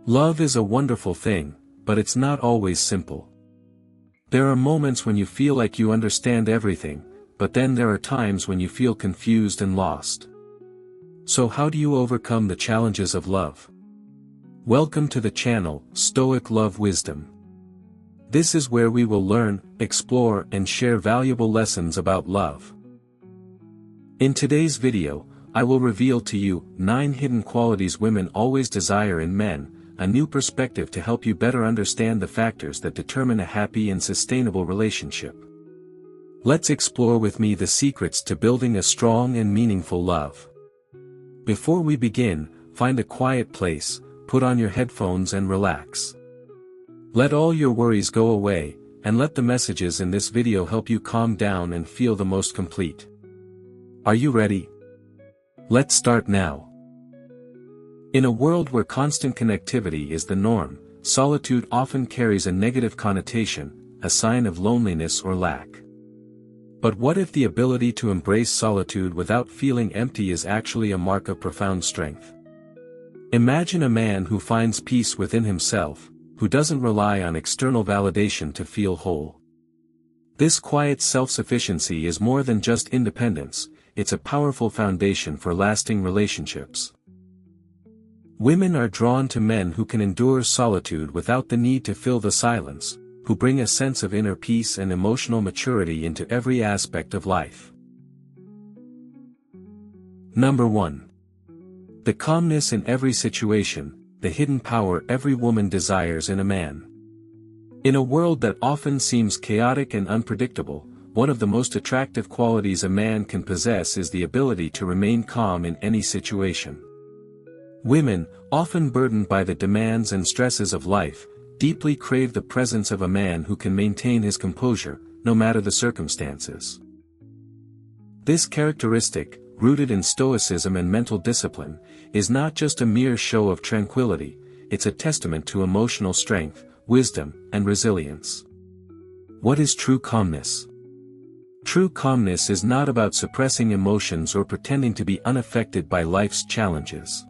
Love is a wonderful thing, but it's not always simple. There are moments when you feel like you understand everything, but then there are times when you feel confused and lost. So how do you overcome the challenges of love? Welcome to the channel, Stoic Love Wisdom. This is where we will learn, explore and share valuable lessons about love. In today's video, I will reveal to you 9 hidden qualities women always desire in men, a new perspective to help you better understand the factors that determine a happy and sustainable relationship. Let's explore with me the secrets to building a strong and meaningful love. Before we begin, find a quiet place, put on your headphones and relax. Let all your worries go away, and let the messages in this video help you calm down and feel the most complete. Are you ready? Let's start now. In a world where constant connectivity is the norm, solitude often carries a negative connotation, a sign of loneliness or lack. But what if the ability to embrace solitude without feeling empty is actually a mark of profound strength? Imagine a man who finds peace within himself, who doesn't rely on external validation to feel whole. This quiet self-sufficiency is more than just independence, it's a powerful foundation for lasting relationships. Women are drawn to men who can endure solitude without the need to fill the silence, who bring a sense of inner peace and emotional maturity into every aspect of life. Number 1. The calmness in every situation, the hidden power every woman desires in a man. In a world that often seems chaotic and unpredictable, one of the most attractive qualities a man can possess is the ability to remain calm in any situation. Women, often burdened by the demands and stresses of life, deeply crave the presence of a man who can maintain his composure, no matter the circumstances. This characteristic, rooted in Stoicism and mental discipline, is not just a mere show of tranquility, it's a testament to emotional strength, wisdom, and resilience. What is true calmness? True calmness is not about suppressing emotions or pretending to be unaffected by life's challenges.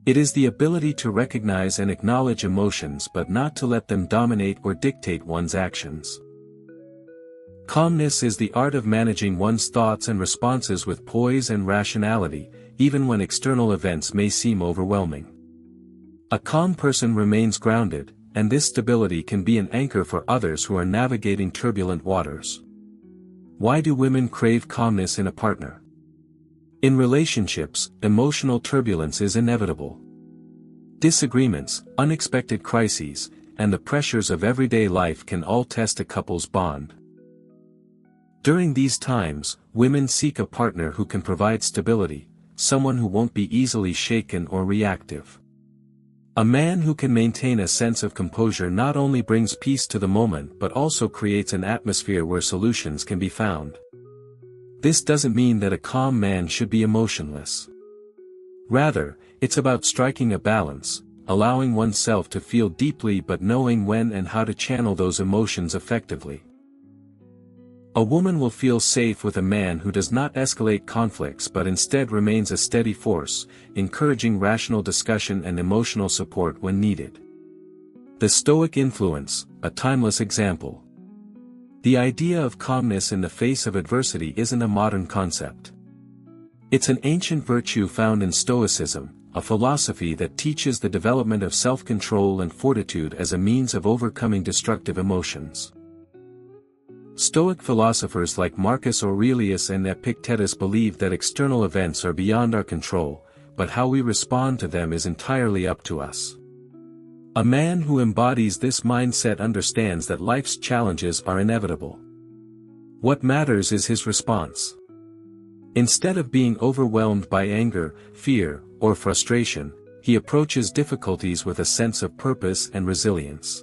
It is the ability to recognize and acknowledge emotions but not to let them dominate or dictate one's actions. Calmness is the art of managing one's thoughts and responses with poise and rationality, even when external events may seem overwhelming. A calm person remains grounded, and this stability can be an anchor for others who are navigating turbulent waters. Why do women crave calmness in a partner? In relationships, emotional turbulence is inevitable. Disagreements, unexpected crises, and the pressures of everyday life can all test a couple's bond. During these times, women seek a partner who can provide stability, someone who won't be easily shaken or reactive. A man who can maintain a sense of composure not only brings peace to the moment but also creates an atmosphere where solutions can be found. This doesn't mean that a calm man should be emotionless. Rather, it's about striking a balance, allowing oneself to feel deeply but knowing when and how to channel those emotions effectively. A woman will feel safe with a man who does not escalate conflicts but instead remains a steady force, encouraging rational discussion and emotional support when needed. The Stoic influence, a timeless example. The idea of calmness in the face of adversity isn't a modern concept. It's an ancient virtue found in Stoicism, a philosophy that teaches the development of self-control and fortitude as a means of overcoming destructive emotions. Stoic philosophers like Marcus Aurelius and Epictetus believed that external events are beyond our control, but how we respond to them is entirely up to us. A man who embodies this mindset understands that life's challenges are inevitable. What matters is his response. Instead of being overwhelmed by anger, fear, or frustration, he approaches difficulties with a sense of purpose and resilience.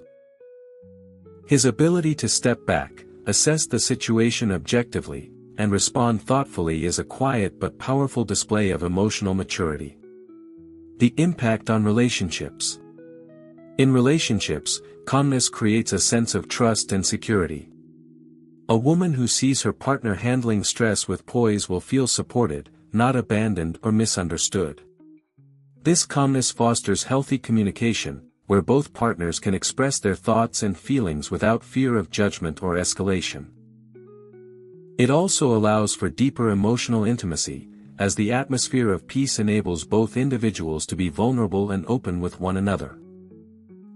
His ability to step back, assess the situation objectively, and respond thoughtfully is a quiet but powerful display of emotional maturity. The impact on relationships. In relationships, calmness creates a sense of trust and security. A woman who sees her partner handling stress with poise will feel supported, not abandoned or misunderstood. This calmness fosters healthy communication, where both partners can express their thoughts and feelings without fear of judgment or escalation. It also allows for deeper emotional intimacy, as the atmosphere of peace enables both individuals to be vulnerable and open with one another.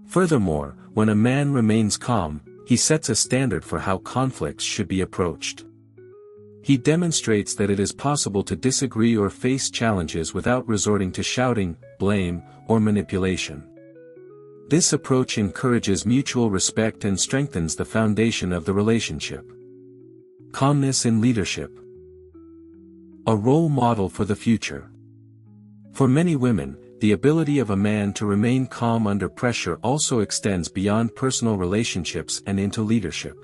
Furthermore, when a man remains calm, he sets a standard for how conflicts should be approached. He demonstrates that it is possible to disagree or face challenges without resorting to shouting, blame, or manipulation. This approach encourages mutual respect and strengthens the foundation of the relationship. Calmness in leadership. A role model for the future. For many women, the ability of a man to remain calm under pressure also extends beyond personal relationships and into leadership.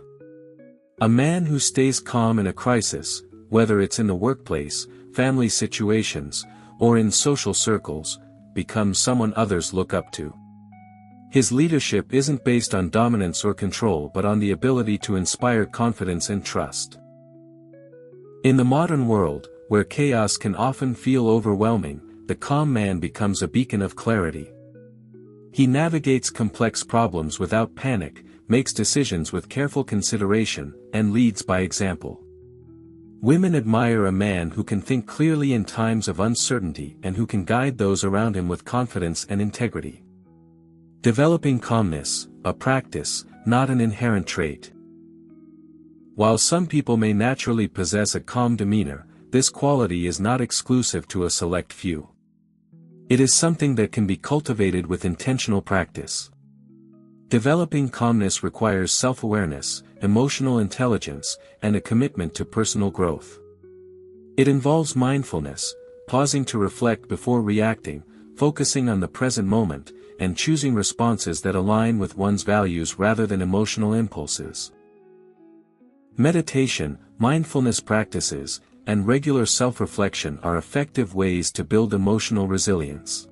A man who stays calm in a crisis, whether it's in the workplace, family situations, or in social circles, becomes someone others look up to. His leadership isn't based on dominance or control but on the ability to inspire confidence and trust. In the modern world, where chaos can often feel overwhelming, the calm man becomes a beacon of clarity. He navigates complex problems without panic, makes decisions with careful consideration, and leads by example. Women admire a man who can think clearly in times of uncertainty and who can guide those around him with confidence and integrity. Developing calmness, a practice, not an inherent trait. While some people may naturally possess a calm demeanor, this quality is not exclusive to a select few. It is something that can be cultivated with intentional practice. Developing calmness requires self-awareness, emotional intelligence, and a commitment to personal growth. It involves mindfulness, pausing to reflect before reacting, focusing on the present moment, and choosing responses that align with one's values rather than emotional impulses. Meditation, mindfulness practices, and regular self-reflection are effective ways to build emotional resilience.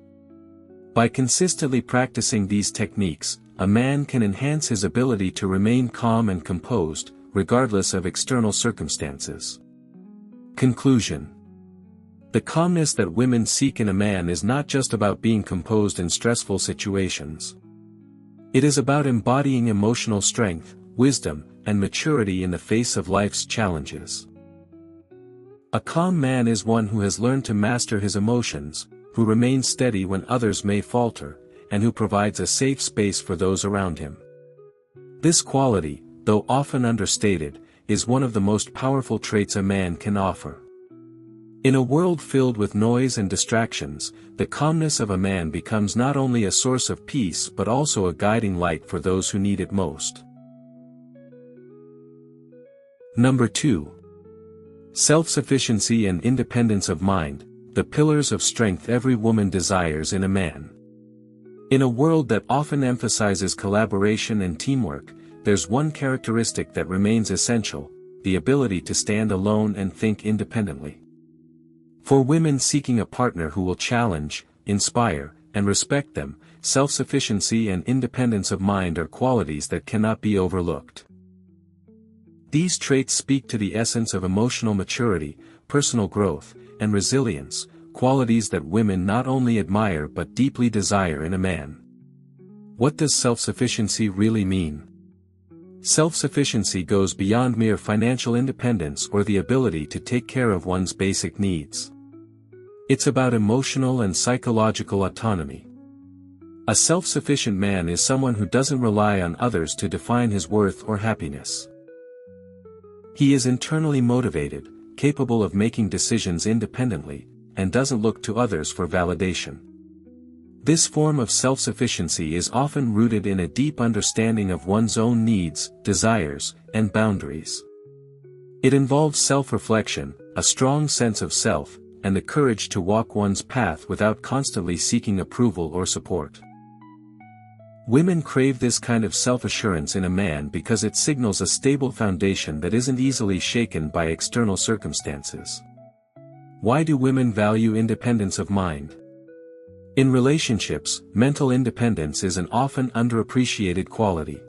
By consistently practicing these techniques, a man can enhance his ability to remain calm and composed, regardless of external circumstances. Conclusion. The calmness that women seek in a man is not just about being composed in stressful situations. It is about embodying emotional strength, wisdom, and maturity in the face of life's challenges. A calm man is one who has learned to master his emotions, who remains steady when others may falter, and who provides a safe space for those around him. This quality, though often understated, is one of the most powerful traits a man can offer. In a world filled with noise and distractions, the calmness of a man becomes not only a source of peace but also a guiding light for those who need it most. Number 2. Self-sufficiency and independence of mind, the pillars of strength every woman desires in a man. In a world that often emphasizes collaboration and teamwork, there's one characteristic that remains essential: the ability to stand alone and think independently. For women seeking a partner who will challenge, inspire, and respect them, self-sufficiency and independence of mind are qualities that cannot be overlooked. These traits speak to the essence of emotional maturity, personal growth, and resilience, qualities that women not only admire but deeply desire in a man. What does self-sufficiency really mean? Self-sufficiency goes beyond mere financial independence or the ability to take care of one's basic needs. It's about emotional and psychological autonomy. A self-sufficient man is someone who doesn't rely on others to define his worth or happiness. He is internally motivated, capable of making decisions independently, and doesn't look to others for validation. This form of self-sufficiency is often rooted in a deep understanding of one's own needs, desires, and boundaries. It involves self-reflection, a strong sense of self, and the courage to walk one's path without constantly seeking approval or support. Women crave this kind of self-assurance in a man because it signals a stable foundation that isn't easily shaken by external circumstances. Why do women value independence of mind? In relationships, mental independence is an often underappreciated quality.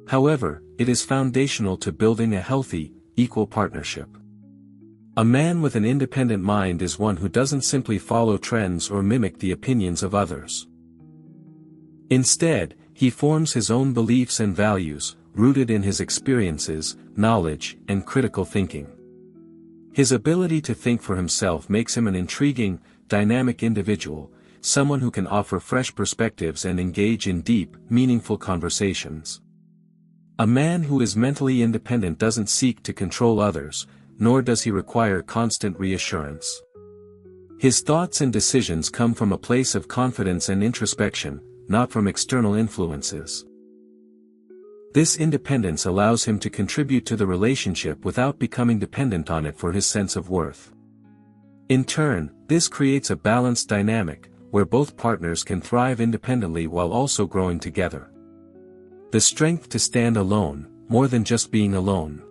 However, it is foundational to building a healthy, equal partnership. A man with an independent mind is one who doesn't simply follow trends or mimic the opinions of others. Instead, he forms his own beliefs and values, rooted in his experiences, knowledge, and critical thinking. His ability to think for himself makes him an intriguing, dynamic individual, someone who can offer fresh perspectives and engage in deep, meaningful conversations. A man who is mentally independent doesn't seek to control others, nor does he require constant reassurance. His thoughts and decisions come from a place of confidence and introspection, not from external influences. This independence allows him to contribute to the relationship without becoming dependent on it for his sense of worth. In turn, this creates a balanced dynamic, where both partners can thrive independently while also growing together. The strength to stand alone, more than just being alone.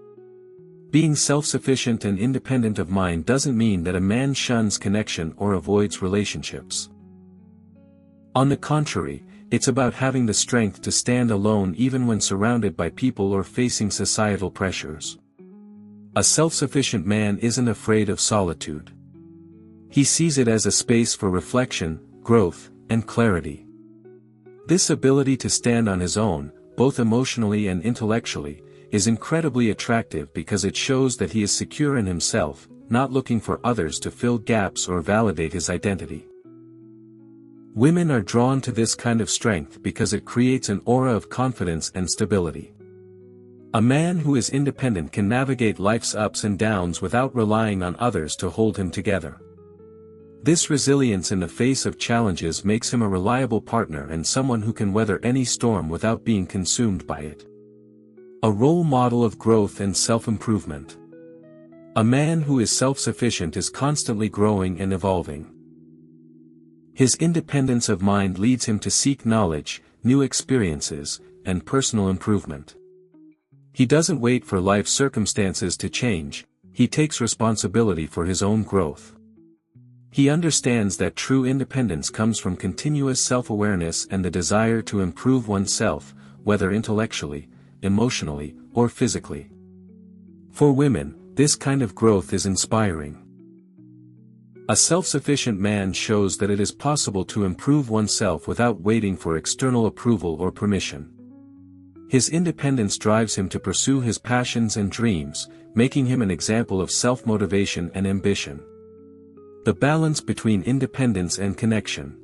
Being self-sufficient and independent of mind doesn't mean that a man shuns connection or avoids relationships. On the contrary, it's about having the strength to stand alone even when surrounded by people or facing societal pressures. A self-sufficient man isn't afraid of solitude. He sees it as a space for reflection, growth, and clarity. This ability to stand on his own, both emotionally and intellectually, is incredibly attractive because it shows that he is secure in himself, not looking for others to fill gaps or validate his identity. Women are drawn to this kind of strength because it creates an aura of confidence and stability. A man who is independent can navigate life's ups and downs without relying on others to hold him together. This resilience in the face of challenges makes him a reliable partner and someone who can weather any storm without being consumed by it. A role model of growth and self-improvement. A man who is self-sufficient is constantly growing and evolving. His independence of mind leads him to seek knowledge, new experiences, and personal improvement. He doesn't wait for life circumstances to change, he takes responsibility for his own growth. He understands that true independence comes from continuous self-awareness and the desire to improve oneself, whether intellectually, emotionally, or physically. For women, this kind of growth is inspiring. A self-sufficient man shows that it is possible to improve oneself without waiting for external approval or permission. His independence drives him to pursue his passions and dreams, making him an example of self-motivation and ambition. The balance between independence and connection.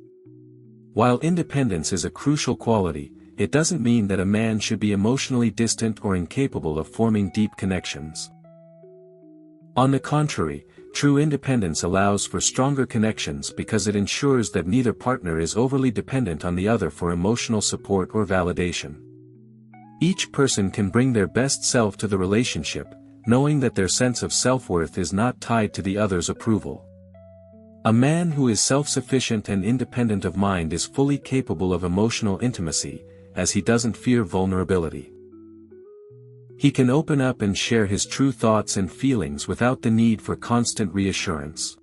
While independence is a crucial quality, it doesn't mean that a man should be emotionally distant or incapable of forming deep connections. On the contrary, true independence allows for stronger connections because it ensures that neither partner is overly dependent on the other for emotional support or validation. Each person can bring their best self to the relationship, knowing that their sense of self-worth is not tied to the other's approval. A man who is self-sufficient and independent of mind is fully capable of emotional intimacy, as he doesn't fear vulnerability. He can open up and share his true thoughts and feelings without the need for constant reassurance.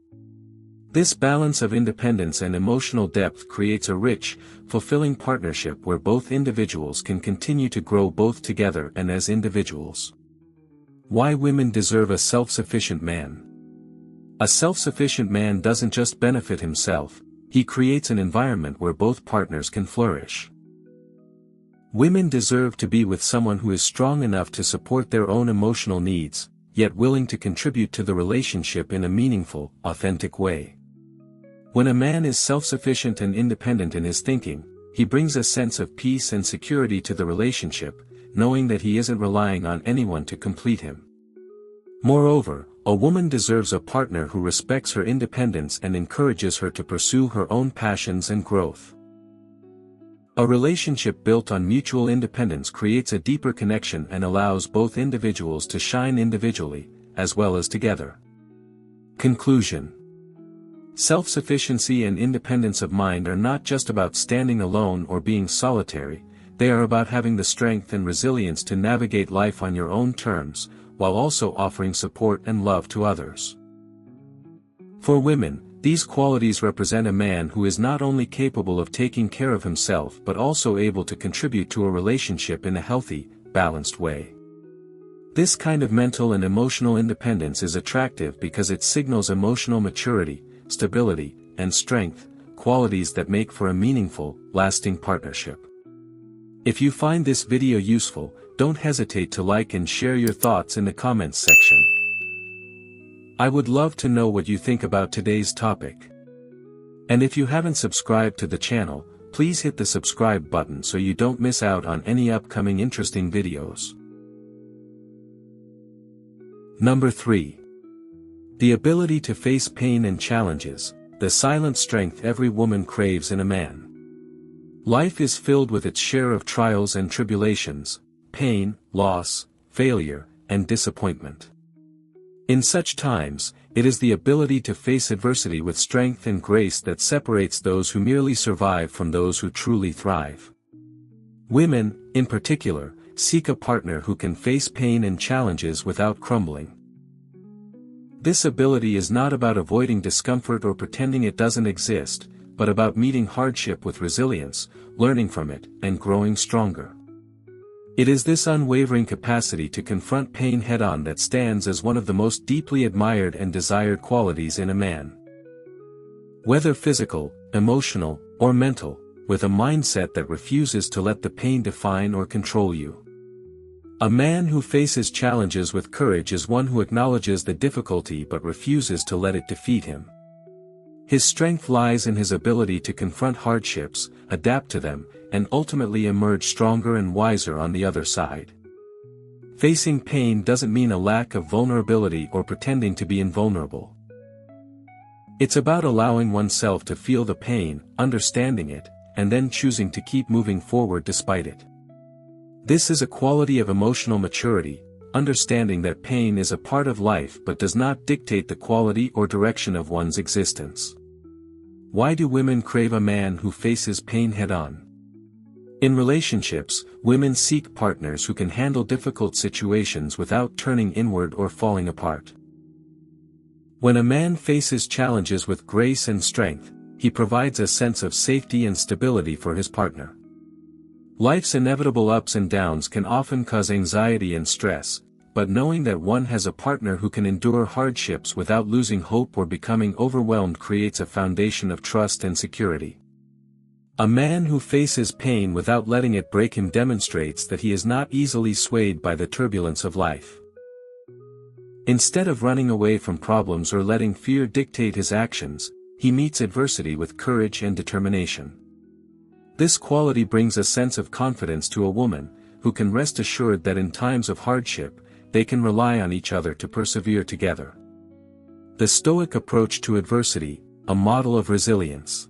This balance of independence and emotional depth creates a rich, fulfilling partnership where both individuals can continue to grow both together and as individuals. Why women deserve a self-sufficient man. A self-sufficient man doesn't just benefit himself, he creates an environment where both partners can flourish. Women deserve to be with someone who is strong enough to support their own emotional needs, yet willing to contribute to the relationship in a meaningful, authentic way. When a man is self-sufficient and independent in his thinking, he brings a sense of peace and security to the relationship, knowing that he isn't relying on anyone to complete him. Moreover, a woman deserves a partner who respects her independence and encourages her to pursue her own passions and growth. A relationship built on mutual independence creates a deeper connection and allows both individuals to shine individually, as well as together. Conclusion. Self-sufficiency and independence of mind are not just about standing alone or being solitary, they are about having the strength and resilience to navigate life on your own terms, while also offering support and love to others. For women, these qualities represent a man who is not only capable of taking care of himself but also able to contribute to a relationship in a healthy, balanced way. This kind of mental and emotional independence is attractive because it signals emotional maturity, stability, and strength, qualities that make for a meaningful, lasting partnership. If you find this video useful, don't hesitate to like and share your thoughts in the comments section. I would love to know what you think about today's topic. And if you haven't subscribed to the channel, please hit the subscribe button so you don't miss out on any upcoming interesting videos. Number 3. The ability to face pain and challenges, the silent strength every woman craves in a man. Life is filled with its share of trials and tribulations, pain, loss, failure, and disappointment. In such times, it is the ability to face adversity with strength and grace that separates those who merely survive from those who truly thrive. Women, in particular, seek a partner who can face pain and challenges without crumbling. This ability is not about avoiding discomfort or pretending it doesn't exist, but about meeting hardship with resilience, learning from it, and growing stronger. It is this unwavering capacity to confront pain head-on that stands as one of the most deeply admired and desired qualities in a man. Whether physical, emotional, or mental, with a mindset that refuses to let the pain define or control you. A man who faces challenges with courage is one who acknowledges the difficulty but refuses to let it defeat him. His strength lies in his ability to confront hardships, adapt to them, and ultimately emerge stronger and wiser on the other side. Facing pain doesn't mean a lack of vulnerability or pretending to be invulnerable. It's about allowing oneself to feel the pain, understanding it, and then choosing to keep moving forward despite it. This is a quality of emotional maturity, understanding that pain is a part of life but does not dictate the quality or direction of one's existence. Why do women crave a man who faces pain head-on? In relationships, women seek partners who can handle difficult situations without turning inward or falling apart. When a man faces challenges with grace and strength, he provides a sense of safety and stability for his partner. Life's inevitable ups and downs can often cause anxiety and stress, but knowing that one has a partner who can endure hardships without losing hope or becoming overwhelmed creates a foundation of trust and security. A man who faces pain without letting it break him demonstrates that he is not easily swayed by the turbulence of life. Instead of running away from problems or letting fear dictate his actions, he meets adversity with courage and determination. This quality brings a sense of confidence to a woman, who can rest assured that in times of hardship, they can rely on each other to persevere together. The Stoic approach to adversity, a model of resilience.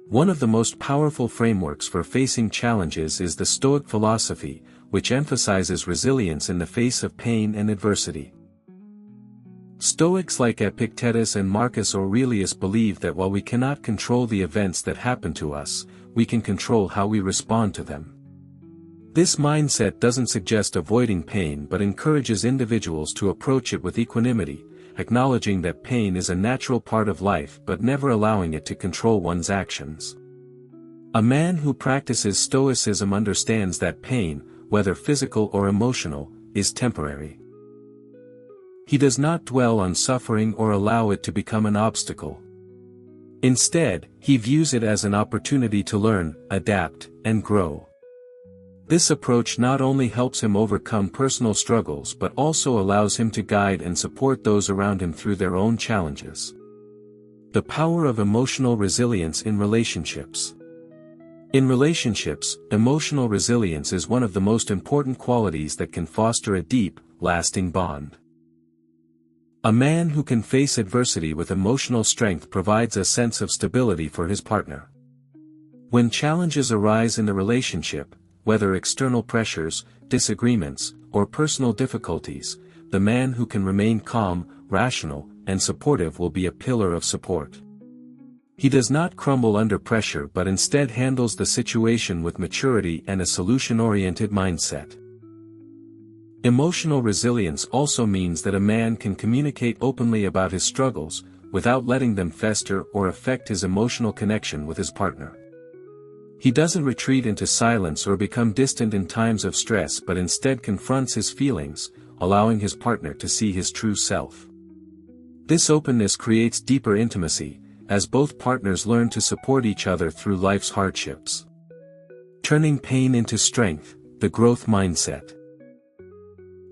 One of the most powerful frameworks for facing challenges is the Stoic philosophy, which emphasizes resilience in the face of pain and adversity. Stoics like Epictetus and Marcus Aurelius believe that while we cannot control the events that happen to us, we can control how we respond to them. This mindset doesn't suggest avoiding pain but encourages individuals to approach it with equanimity, acknowledging that pain is a natural part of life but never allowing it to control one's actions. A man who practices Stoicism understands that pain, whether physical or emotional, is temporary. He does not dwell on suffering or allow it to become an obstacle. Instead, he views it as an opportunity to learn, adapt, and grow. This approach not only helps him overcome personal struggles but also allows him to guide and support those around him through their own challenges. The power of emotional resilience in relationships. In relationships, emotional resilience is one of the most important qualities that can foster a deep, lasting bond. A man who can face adversity with emotional strength provides a sense of stability for his partner. When challenges arise in the relationship, whether external pressures, disagreements, or personal difficulties, the man who can remain calm, rational, and supportive will be a pillar of support. He does not crumble under pressure but instead handles the situation with maturity and a solution-oriented mindset. Emotional resilience also means that a man can communicate openly about his struggles, without letting them fester or affect his emotional connection with his partner. He doesn't retreat into silence or become distant in times of stress but instead confronts his feelings, allowing his partner to see his true self. This openness creates deeper intimacy, as both partners learn to support each other through life's hardships. Turning pain into strength, the growth mindset.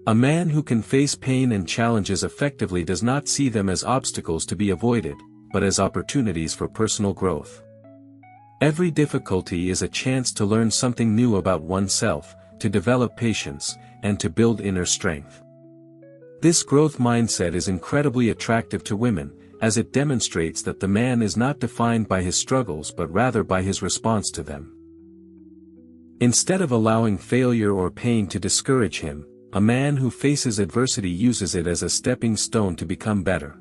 A man who can face pain and challenges effectively does not see them as obstacles to be avoided, but as opportunities for personal growth. Every difficulty is a chance to learn something new about oneself, to develop patience, and to build inner strength. This growth mindset is incredibly attractive to women, as it demonstrates that the man is not defined by his struggles but rather by his response to them. Instead of allowing failure or pain to discourage him, a man who faces adversity uses it as a stepping stone to become better.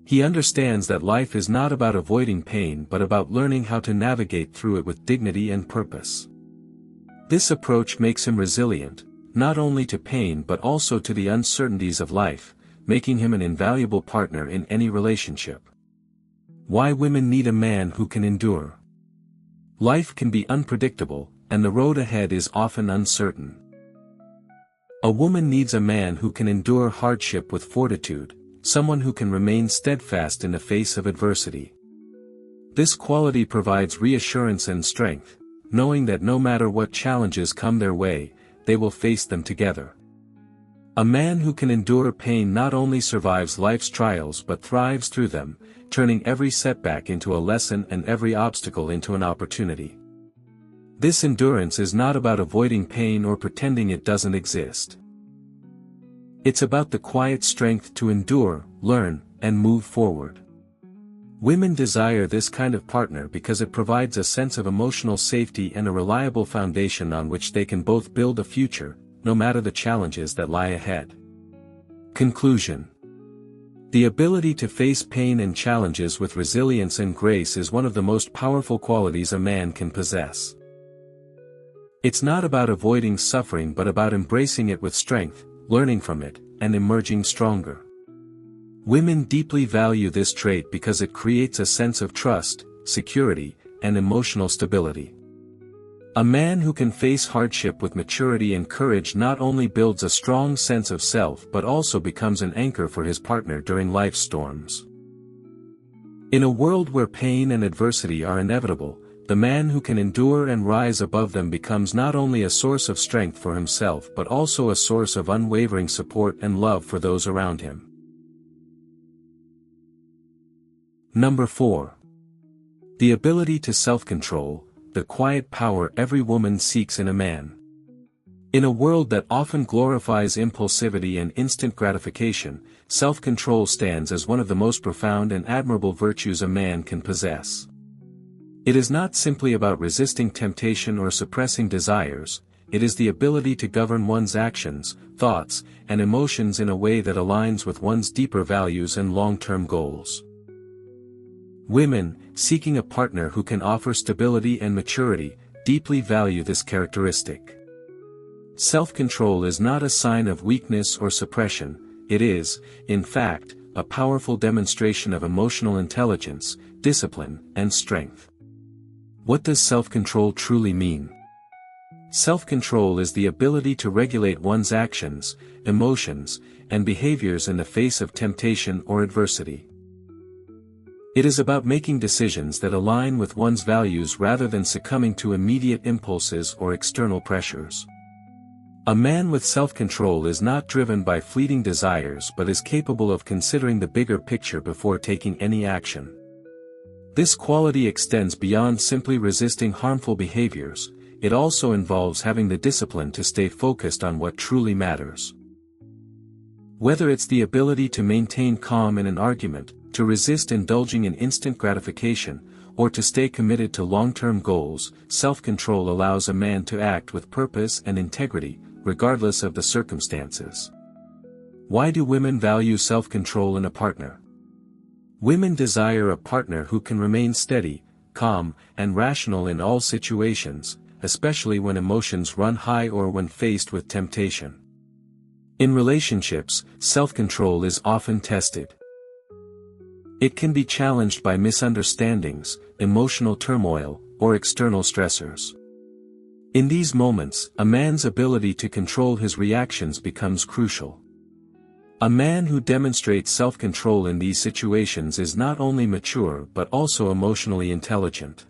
He understands that life is not about avoiding pain but about learning how to navigate through it with dignity and purpose. This approach makes him resilient, not only to pain but also to the uncertainties of life, making him an invaluable partner in any relationship. Why women need a man who can endure. Life can be unpredictable, and the road ahead is often uncertain. A woman needs a man who can endure hardship with fortitude, someone who can remain steadfast in the face of adversity. This quality provides reassurance and strength, knowing that no matter what challenges come their way, they will face them together. A man who can endure pain not only survives life's trials but thrives through them, turning every setback into a lesson and every obstacle into an opportunity. This endurance is not about avoiding pain or pretending it doesn't exist. It's about the quiet strength to endure, learn, and move forward. Women desire this kind of partner because it provides a sense of emotional safety and a reliable foundation on which they can both build a future, no matter the challenges that lie ahead. Conclusion. The ability to face pain and challenges with resilience and grace is one of the most powerful qualities a man can possess. It's not about avoiding suffering but about embracing it with strength, learning from it, and emerging stronger. Women deeply value this trait because it creates a sense of trust, security, and emotional stability. A man who can face hardship with maturity and courage not only builds a strong sense of self but also becomes an anchor for his partner during life's storms. In a world where pain and adversity are inevitable, the man who can endure and rise above them becomes not only a source of strength for himself but also a source of unwavering support and love for those around him. Number 4. The ability to self-control, the quiet power every woman seeks in a man. In a world that often glorifies impulsivity and instant gratification, self-control stands as one of the most profound and admirable virtues a man can possess. It is not simply about resisting temptation or suppressing desires, it is the ability to govern one's actions, thoughts, and emotions in a way that aligns with one's deeper values and long-term goals. Women, seeking a partner who can offer stability and maturity, deeply value this characteristic. Self-control is not a sign of weakness or suppression, it is, in fact, a powerful demonstration of emotional intelligence, discipline, and strength. What does self-control truly mean? Self-control is the ability to regulate one's actions, emotions, and behaviors in the face of temptation or adversity. It is about making decisions that align with one's values rather than succumbing to immediate impulses or external pressures. A man with self-control is not driven by fleeting desires but is capable of considering the bigger picture before taking any action. This quality extends beyond simply resisting harmful behaviors, it also involves having the discipline to stay focused on what truly matters. Whether it's the ability to maintain calm in an argument, to resist indulging in instant gratification, or to stay committed to long-term goals, self-control allows a man to act with purpose and integrity, regardless of the circumstances. Why do women value self-control in a partner? Women desire a partner who can remain steady, calm, and rational in all situations, especially when emotions run high or when faced with temptation. In relationships, self-control is often tested. It can be challenged by misunderstandings, emotional turmoil, or external stressors. In these moments, a man's ability to control his reactions becomes crucial. A man who demonstrates self-control in these situations is not only mature but also emotionally intelligent.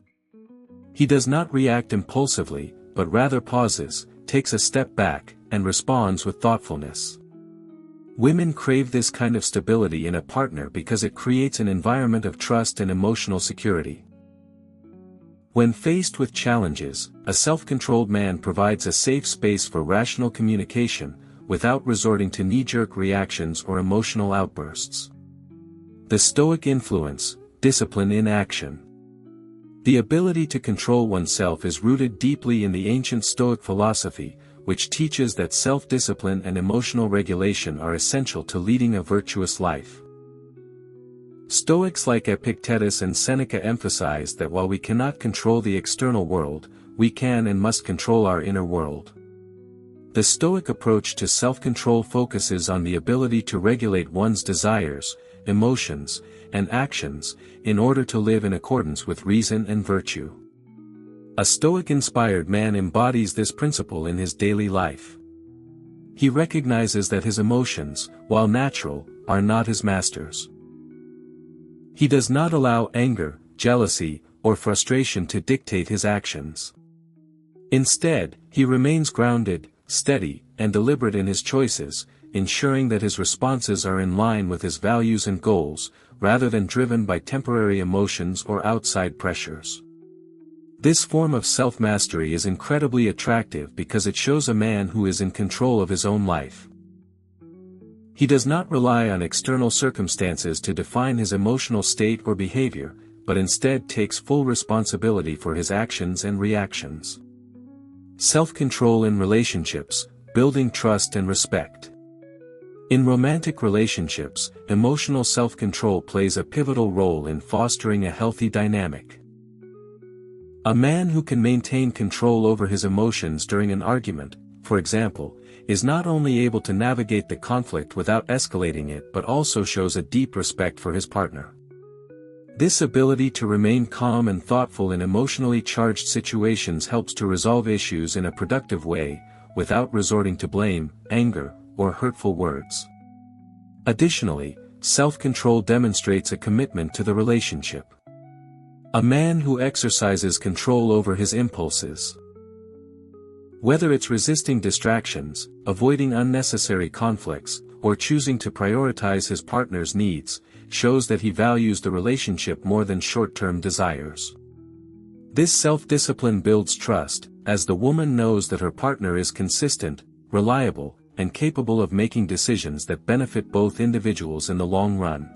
He does not react impulsively, but rather pauses, takes a step back, and responds with thoughtfulness. Women crave this kind of stability in a partner because it creates an environment of trust and emotional security. When faced with challenges, a self-controlled man provides a safe space for rational communication, without resorting to knee-jerk reactions or emotional outbursts. The Stoic influence, discipline in action. The ability to control oneself is rooted deeply in the ancient Stoic philosophy, which teaches that self-discipline and emotional regulation are essential to leading a virtuous life. Stoics like Epictetus and Seneca emphasize that while we cannot control the external world, we can and must control our inner world. The Stoic approach to self-control focuses on the ability to regulate one's desires, emotions, and actions, in order to live in accordance with reason and virtue. A Stoic-inspired man embodies this principle in his daily life. He recognizes that his emotions, while natural, are not his masters. He does not allow anger, jealousy, or frustration to dictate his actions. Instead, he remains grounded, steady, and deliberate in his choices, ensuring that his responses are in line with his values and goals, rather than driven by temporary emotions or outside pressures. This form of self-mastery is incredibly attractive because it shows a man who is in control of his own life. He does not rely on external circumstances to define his emotional state or behavior, but instead takes full responsibility for his actions and reactions. Self-control in relationships, building trust and respect. In romantic relationships, emotional self-control plays a pivotal role in fostering a healthy dynamic. A man who can maintain control over his emotions during an argument, for example, is not only able to navigate the conflict without escalating it but also shows a deep respect for his partner. This ability to remain calm and thoughtful in emotionally charged situations helps to resolve issues in a productive way, without resorting to blame, anger, or hurtful words. Additionally, self-control demonstrates a commitment to the relationship. A man who exercises control over his impulses, whether it's resisting distractions, avoiding unnecessary conflicts, or choosing to prioritize his partner's needs, shows that he values the relationship more than short-term desires. This self-discipline builds trust, as the woman knows that her partner is consistent, reliable, and capable of making decisions that benefit both individuals in the long run.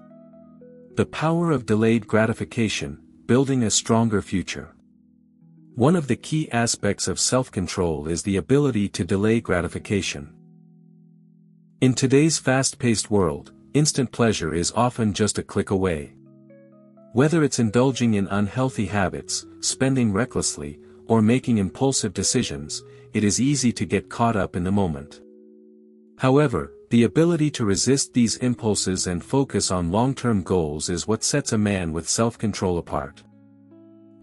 The power of delayed gratification, building a stronger future. One of the key aspects of self-control is the ability to delay gratification. In today's fast-paced world, instant pleasure is often just a click away. Whether it's indulging in unhealthy habits, spending recklessly, or making impulsive decisions, it is easy to get caught up in the moment. However, the ability to resist these impulses and focus on long-term goals is what sets a man with self-control apart.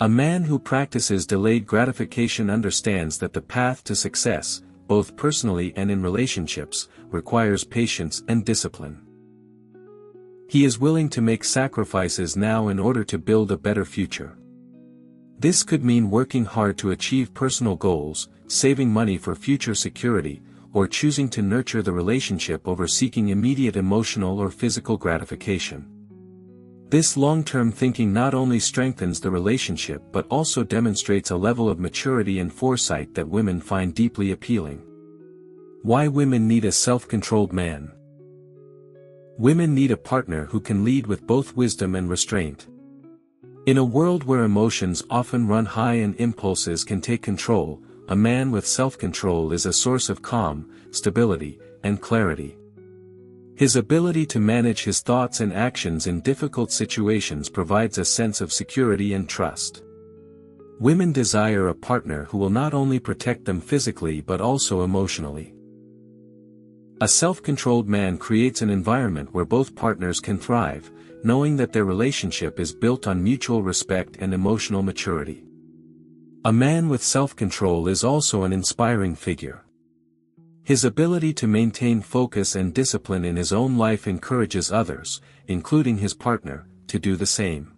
A man who practices delayed gratification understands that the path to success, both personally and in relationships, requires patience and discipline. He is willing to make sacrifices now in order to build a better future. This could mean working hard to achieve personal goals, saving money for future security, or choosing to nurture the relationship over seeking immediate emotional or physical gratification. This long-term thinking not only strengthens the relationship but also demonstrates a level of maturity and foresight that women find deeply appealing. Why women need a self-controlled man? Women need a partner who can lead with both wisdom and restraint. In a world where emotions often run high and impulses can take control, a man with self-control is a source of calm, stability, and clarity. His ability to manage his thoughts and actions in difficult situations provides a sense of security and trust. Women desire a partner who will not only protect them physically but also emotionally. A self-controlled man creates an environment where both partners can thrive, knowing that their relationship is built on mutual respect and emotional maturity. A man with self-control is also an inspiring figure. His ability to maintain focus and discipline in his own life encourages others, including his partner, to do the same.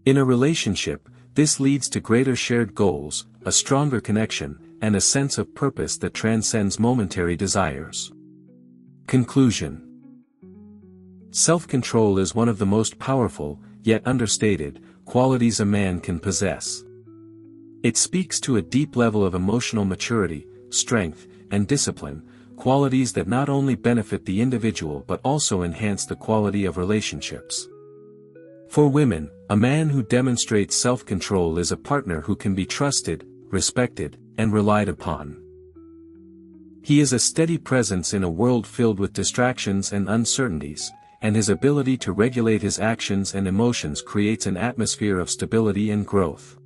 In a relationship, this leads to greater shared goals, a stronger connection, and a sense of purpose that transcends momentary desires. Conclusion. Self-control is one of the most powerful, yet understated, qualities a man can possess. It speaks to a deep level of emotional maturity, strength, and discipline, qualities that not only benefit the individual but also enhance the quality of relationships. For women, a man who demonstrates self-control is a partner who can be trusted, respected, and relied upon. He is a steady presence in a world filled with distractions and uncertainties, and his ability to regulate his actions and emotions creates an atmosphere of stability and growth.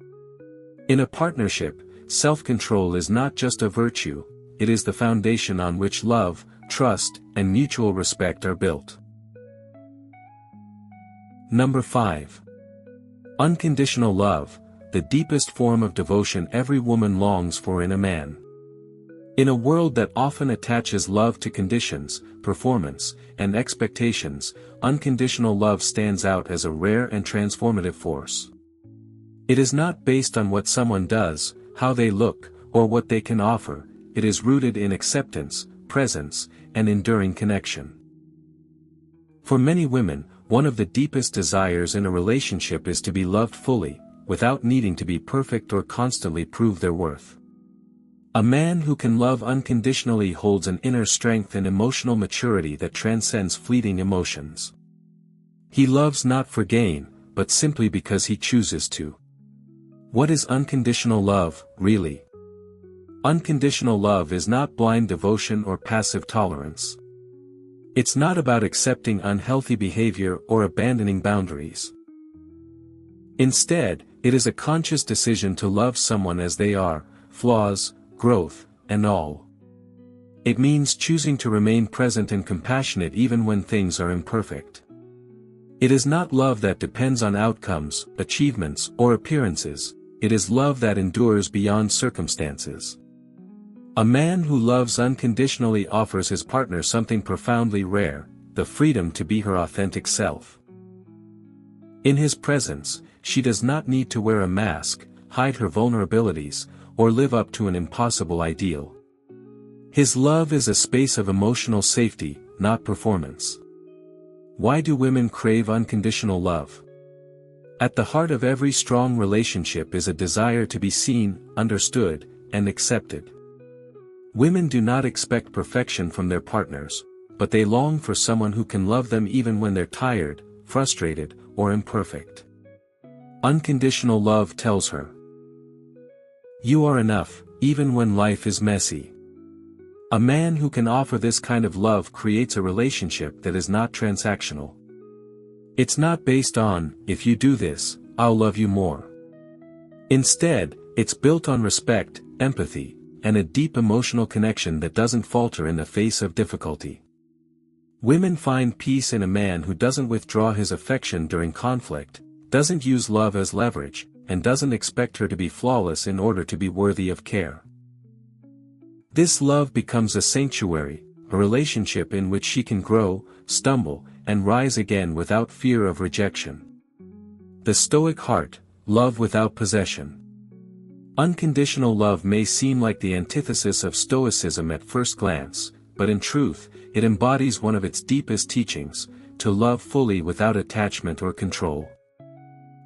In a partnership, self-control is not just a virtue, it is the foundation on which love, trust, and mutual respect are built. Number 5. Unconditional love, the deepest form of devotion every woman longs for in a man. In a world that often attaches love to conditions, performance, and expectations, unconditional love stands out as a rare and transformative force. It is not based on what someone does, how they look, or what they can offer, it is rooted in acceptance, presence, and enduring connection. For many women, one of the deepest desires in a relationship is to be loved fully, without needing to be perfect or constantly prove their worth. A man who can love unconditionally holds an inner strength and emotional maturity that transcends fleeting emotions. He loves not for gain, but simply because he chooses to. What is unconditional love, really? Unconditional love is not blind devotion or passive tolerance. It's not about accepting unhealthy behavior or abandoning boundaries. Instead, it is a conscious decision to love someone as they are, flaws, growth, and all. It means choosing to remain present and compassionate even when things are imperfect. It is not love that depends on outcomes, achievements, or appearances, it is love that endures beyond circumstances. A man who loves unconditionally offers his partner something profoundly rare, the freedom to be her authentic self. In his presence, she does not need to wear a mask, hide her vulnerabilities, or live up to an impossible ideal. His love is a space of emotional safety, not performance. Why do women crave unconditional love? At the heart of every strong relationship is a desire to be seen, understood, and accepted. Women do not expect perfection from their partners, but they long for someone who can love them even when they're tired, frustrated, or imperfect. Unconditional love tells her, "You are enough, even when life is messy." A man who can offer this kind of love creates a relationship that is not transactional. It's not based on, if you do this, I'll love you more. Instead, it's built on respect, empathy, and a deep emotional connection that doesn't falter in the face of difficulty. Women find peace in a man who doesn't withdraw his affection during conflict, doesn't use love as leverage, and doesn't expect her to be flawless in order to be worthy of care. This love becomes a sanctuary, a relationship in which she can grow, stumble, and rise again without fear of rejection. The Stoic heart, love without possession. Unconditional love may seem like the antithesis of Stoicism at first glance, but in truth, it embodies one of its deepest teachings, to love fully without attachment or control.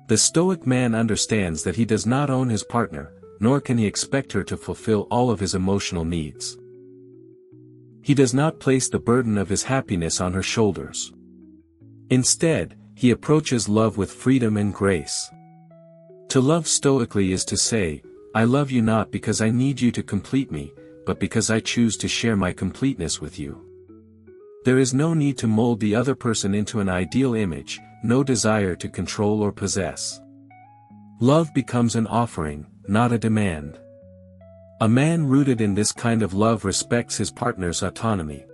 The Stoic man understands that he does not own his partner, nor can he expect her to fulfill all of his emotional needs. He does not place the burden of his happiness on her shoulders. Instead, he approaches love with freedom and grace. To love stoically is to say, I love you not because I need you to complete me, but because I choose to share my completeness with you. There is no need to mold the other person into an ideal image, no desire to control or possess. Love becomes an offering, not a demand. A man rooted in this kind of love respects his partner's autonomy.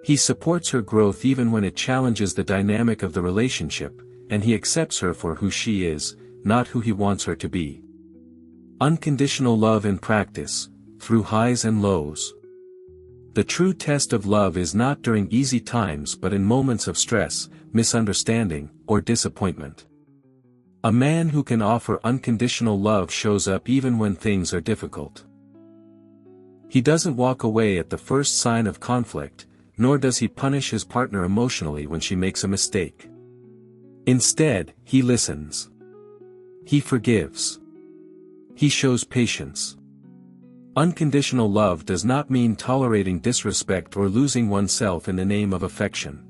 He supports her growth even when it challenges the dynamic of the relationship, and he accepts her for who she is, not who he wants her to be. Unconditional love in practice, through highs and lows. The true test of love is not during easy times but in moments of stress, misunderstanding, or disappointment. A man who can offer unconditional love shows up even when things are difficult. He doesn't walk away at the first sign of conflict, nor does he punish his partner emotionally when she makes a mistake. Instead, he listens. He forgives. He shows patience. Unconditional love does not mean tolerating disrespect or losing oneself in the name of affection.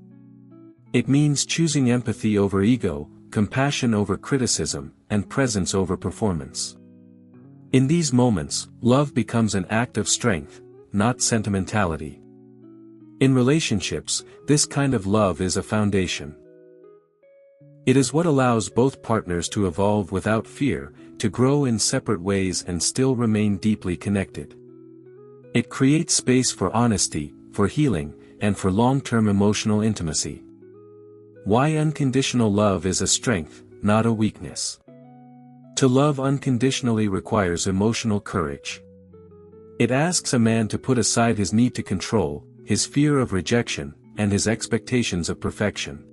It means choosing empathy over ego, compassion over criticism, and presence over performance. In these moments, love becomes an act of strength, not sentimentality. In relationships, this kind of love is a foundation. It is what allows both partners to evolve without fear, to grow in separate ways and still remain deeply connected. It creates space for honesty, for healing, and for long-term emotional intimacy. Why unconditional love is a strength, not a weakness. To love unconditionally requires emotional courage. It asks a man to put aside his need to control, his fear of rejection, and his expectations of perfection.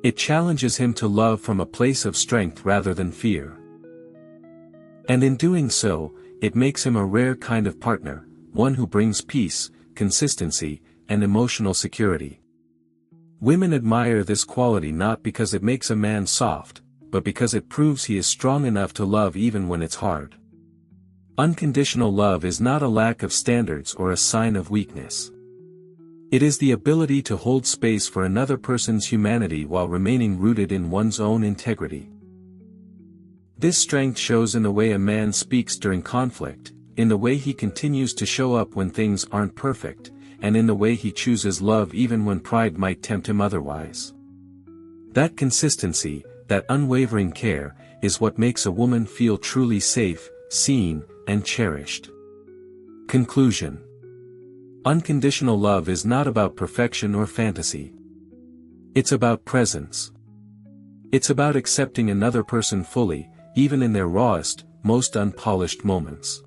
It challenges him to love from a place of strength rather than fear. And in doing so, it makes him a rare kind of partner, one who brings peace, consistency, and emotional security. Women admire this quality not because it makes a man soft, but because it proves he is strong enough to love even when it's hard. Unconditional love is not a lack of standards or a sign of weakness. It is the ability to hold space for another person's humanity while remaining rooted in one's own integrity. This strength shows in the way a man speaks during conflict, in the way he continues to show up when things aren't perfect, and in the way he chooses love even when pride might tempt him otherwise. That consistency, that unwavering care, is what makes a woman feel truly safe, seen, and cherished. Conclusion. Unconditional love is not about perfection or fantasy. It's about presence. It's about accepting another person fully, even in their rawest, most unpolished moments.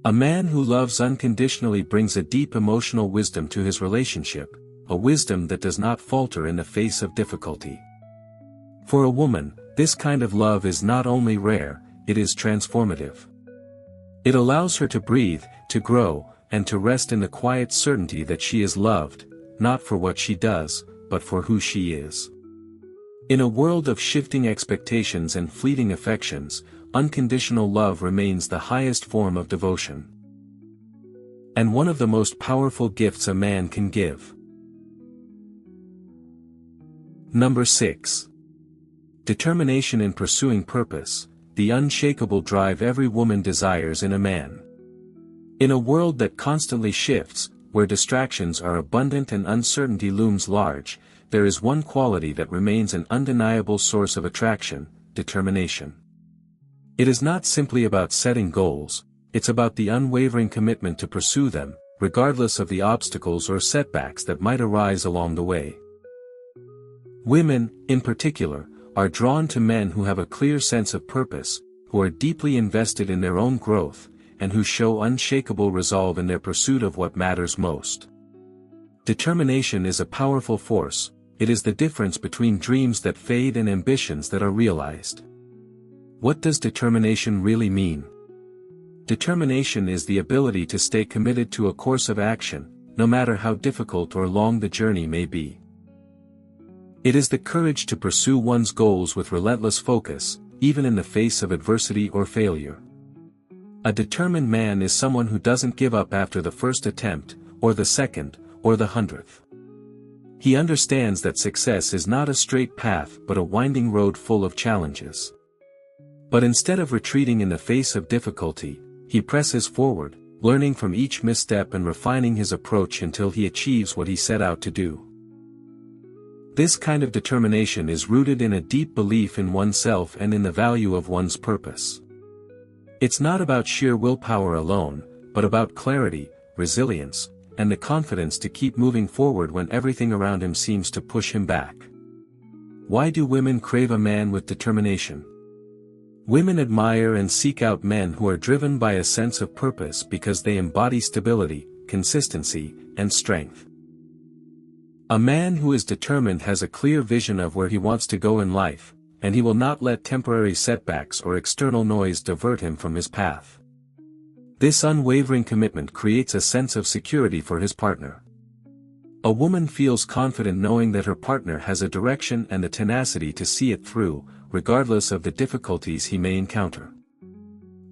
A man who loves unconditionally brings a deep emotional wisdom to his relationship, a wisdom that does not falter in the face of difficulty. For a woman, this kind of love is not only rare, it is transformative. It allows her to breathe, to grow, and to rest in the quiet certainty that she is loved, not for what she does, but for who she is. In a world of shifting expectations and fleeting affections, unconditional love remains the highest form of devotion. And one of the most powerful gifts a man can give. Number 6. Determination in pursuing purpose, the unshakable drive every woman desires in a man. In a world that constantly shifts, where distractions are abundant and uncertainty looms large, there is one quality that remains an undeniable source of attraction: determination. It is not simply about setting goals, it's about the unwavering commitment to pursue them, regardless of the obstacles or setbacks that might arise along the way. Women, in particular, are drawn to men who have a clear sense of purpose, who are deeply invested in their own growth, and who show unshakable resolve in their pursuit of what matters most. Determination is a powerful force. It is the difference between dreams that fade and ambitions that are realized. What does determination really mean? Determination is the ability to stay committed to a course of action, no matter how difficult or long the journey may be. It is the courage to pursue one's goals with relentless focus, even in the face of adversity or failure. A determined man is someone who doesn't give up after the first attempt, or the second, or the 100th. He understands that success is not a straight path but a winding road full of challenges. But instead of retreating in the face of difficulty, he presses forward, learning from each misstep and refining his approach until he achieves what he set out to do. This kind of determination is rooted in a deep belief in oneself and in the value of one's purpose. It's not about sheer willpower alone, but about clarity, resilience, and the confidence to keep moving forward when everything around him seems to push him back. Why do women crave a man with determination? Women admire and seek out men who are driven by a sense of purpose because they embody stability, consistency, and strength. A man who is determined has a clear vision of where he wants to go in life, and he will not let temporary setbacks or external noise divert him from his path. This unwavering commitment creates a sense of security for his partner. A woman feels confident knowing that her partner has a direction and the tenacity to see it through, regardless of the difficulties he may encounter.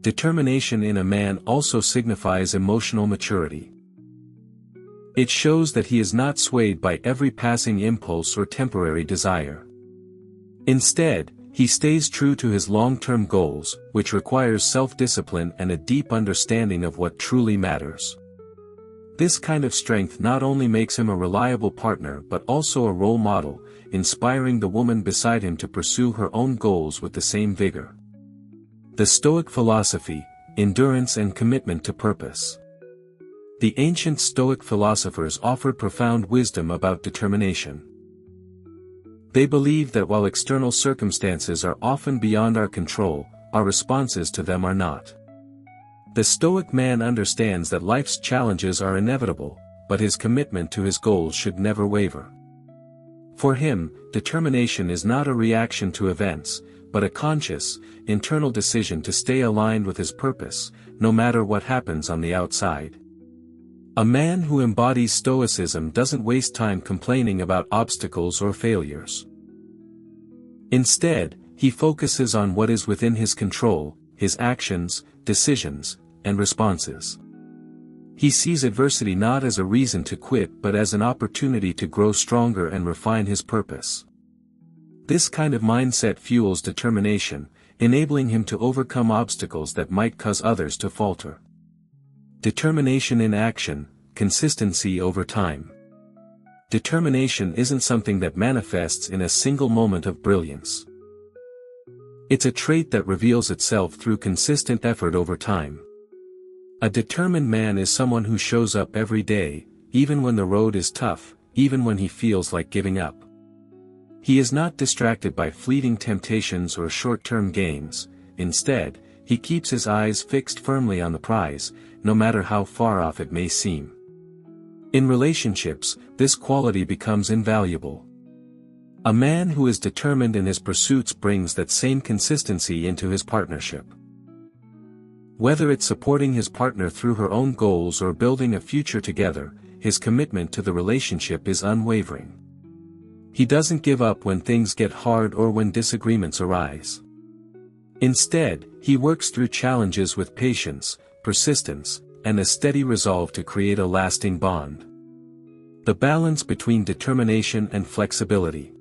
Determination in a man also signifies emotional maturity. It shows that he is not swayed by every passing impulse or temporary desire. Instead, he stays true to his long-term goals, which requires self-discipline and a deep understanding of what truly matters. This kind of strength not only makes him a reliable partner but also a role model, inspiring the woman beside him to pursue her own goals with the same vigor. The Stoic philosophy, endurance and commitment to purpose. The ancient Stoic philosophers offered profound wisdom about determination. They believed that while external circumstances are often beyond our control, our responses to them are not. The Stoic man understands that life's challenges are inevitable, but his commitment to his goals should never waver. For him, determination is not a reaction to events, but a conscious, internal decision to stay aligned with his purpose, no matter what happens on the outside. A man who embodies Stoicism doesn't waste time complaining about obstacles or failures. Instead, he focuses on what is within his control, his actions, decisions, and responses. He sees adversity not as a reason to quit but as an opportunity to grow stronger and refine his purpose. This kind of mindset fuels determination, enabling him to overcome obstacles that might cause others to falter. Determination in action, consistency over time. Determination isn't something that manifests in a single moment of brilliance. It's a trait that reveals itself through consistent effort over time. A determined man is someone who shows up every day, even when the road is tough, even when he feels like giving up. He is not distracted by fleeting temptations or short-term gains. Instead, he keeps his eyes fixed firmly on the prize, no matter how far off it may seem. In relationships, this quality becomes invaluable. A man who is determined in his pursuits brings that same consistency into his partnership. Whether it's supporting his partner through her own goals or building a future together, his commitment to the relationship is unwavering. He doesn't give up when things get hard or when disagreements arise. Instead, he works through challenges with patience, persistence, and a steady resolve to create a lasting bond. The balance between determination and flexibility.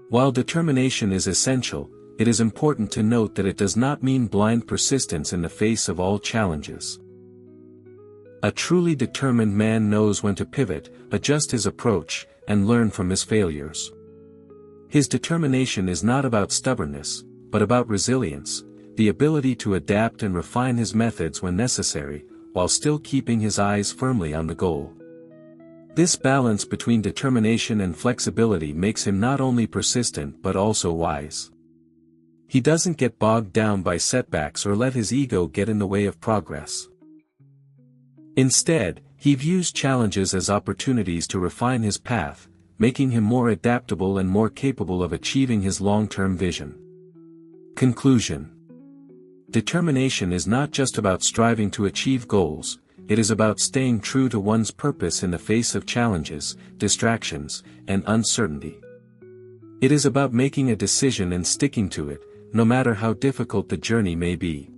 While determination is essential, it is important to note that it does not mean blind persistence in the face of all challenges. A truly determined man knows when to pivot, adjust his approach, and learn from his failures. His determination is not about stubbornness, but about resilience, the ability to adapt and refine his methods when necessary, while still keeping his eyes firmly on the goal. This balance between determination and flexibility makes him not only persistent but also wise. He doesn't get bogged down by setbacks or let his ego get in the way of progress. Instead, he views challenges as opportunities to refine his path, making him more adaptable and more capable of achieving his long-term vision. Conclusion. Determination is not just about striving to achieve goals, it is about staying true to one's purpose in the face of challenges, distractions, and uncertainty. It is about making a decision and sticking to it, no matter how difficult the journey may be.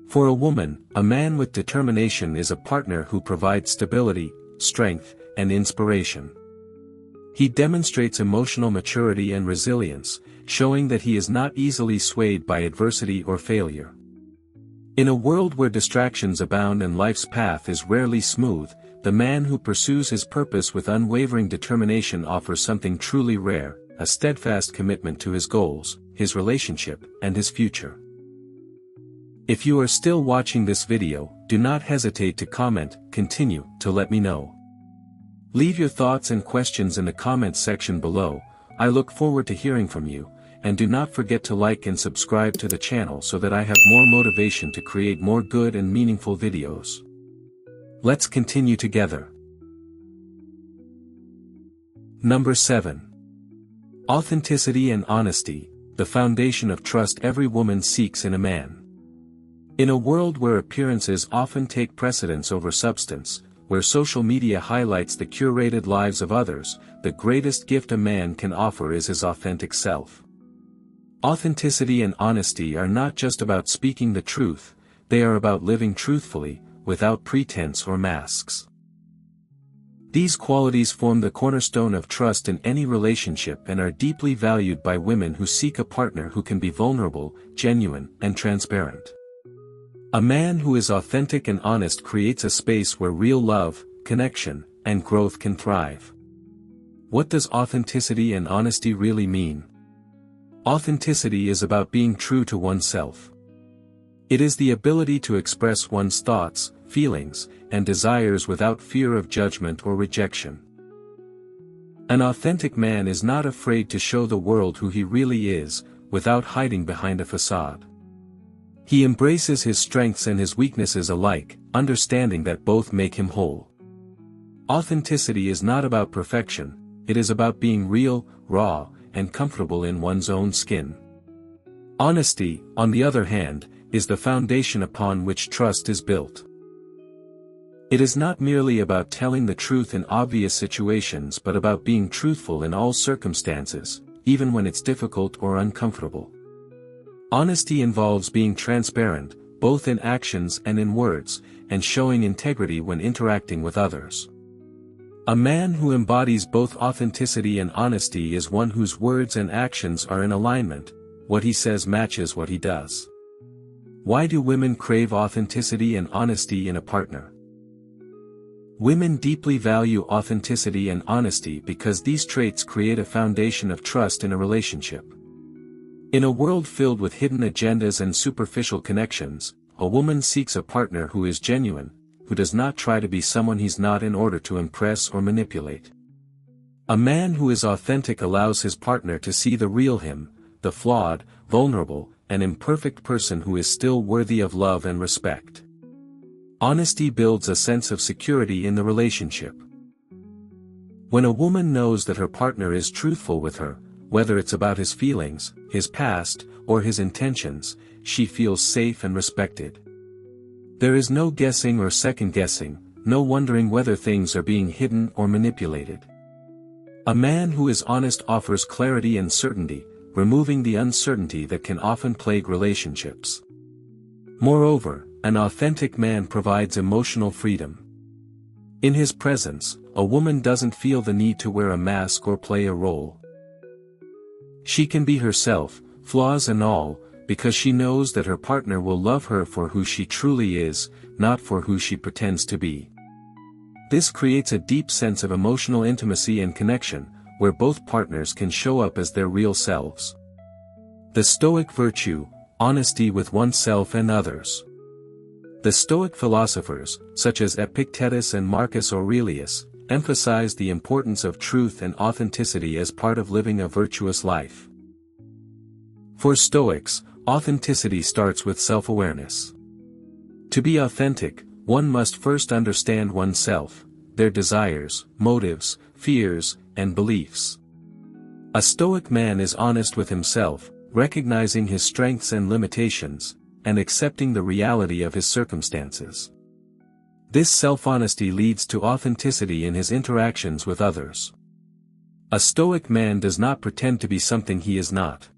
For a woman, a man with determination is a partner who provides stability, strength, and inspiration. He demonstrates emotional maturity and resilience, showing that he is not easily swayed by adversity or failure. In a world where distractions abound and life's path is rarely smooth, the man who pursues his purpose with unwavering determination offers something truly rare, a steadfast commitment to his goals, his relationship, and his future. If you are still watching this video, do not hesitate to comment, continue, to let me know. Leave your thoughts and questions in the comments section below. I look forward to hearing from you, and do not forget to like and subscribe to the channel so that I have more motivation to create more good and meaningful videos. Let's continue together. Number 7. Authenticity and honesty, the foundation of trust every woman seeks in a man. In a world where appearances often take precedence over substance, where social media highlights the curated lives of others, the greatest gift a man can offer is his authentic self. Authenticity and honesty are not just about speaking the truth, they are about living truthfully, without pretense or masks. These qualities form the cornerstone of trust in any relationship and are deeply valued by women who seek a partner who can be vulnerable, genuine, and transparent. A man who is authentic and honest creates a space where real love, connection, and growth can thrive. What does authenticity and honesty really mean? Authenticity is about being true to oneself. It is the ability to express one's thoughts, feelings, and desires without fear of judgment or rejection. An authentic man is not afraid to show the world who he really is, without hiding behind a facade. He embraces his strengths and his weaknesses alike, understanding that both make him whole. Authenticity is not about perfection, it is about being real, raw, and comfortable in one's own skin. Honesty, on the other hand, is the foundation upon which trust is built. It is not merely about telling the truth in obvious situations but about being truthful in all circumstances, even when it's difficult or uncomfortable. Honesty involves being transparent, both in actions and in words, and showing integrity when interacting with others. A man who embodies both authenticity and honesty is one whose words and actions are in alignment, what he says matches what he does. Why do women crave authenticity and honesty in a partner? Women deeply value authenticity and honesty because these traits create a foundation of trust in a relationship. In a world filled with hidden agendas and superficial connections, a woman seeks a partner who is genuine, who does not try to be someone he's not in order to impress or manipulate. A man who is authentic allows his partner to see the real him, the flawed, vulnerable, and imperfect person who is still worthy of love and respect. Honesty builds a sense of security in the relationship. When a woman knows that her partner is truthful with her, whether it's about his feelings, his past, or his intentions, she feels safe and respected. There is no guessing or second-guessing, no wondering whether things are being hidden or manipulated. A man who is honest offers clarity and certainty, removing the uncertainty that can often plague relationships. Moreover, an authentic man provides emotional freedom. In his presence, a woman doesn't feel the need to wear a mask or play a role. She can be herself, flaws and all, because she knows that her partner will love her for who she truly is, not for who she pretends to be. This creates a deep sense of emotional intimacy and connection, where both partners can show up as their real selves. The Stoic virtue, honesty with oneself and others. The Stoic philosophers, such as Epictetus and Marcus Aurelius, emphasize the importance of truth and authenticity as part of living a virtuous life. For Stoics, authenticity starts with self-awareness. To be authentic, one must first understand oneself, their desires, motives, fears, and beliefs. A Stoic man is honest with himself, recognizing his strengths and limitations, and accepting the reality of his circumstances. This self-honesty leads to authenticity in his interactions with others. A Stoic man does not pretend to be something he is not.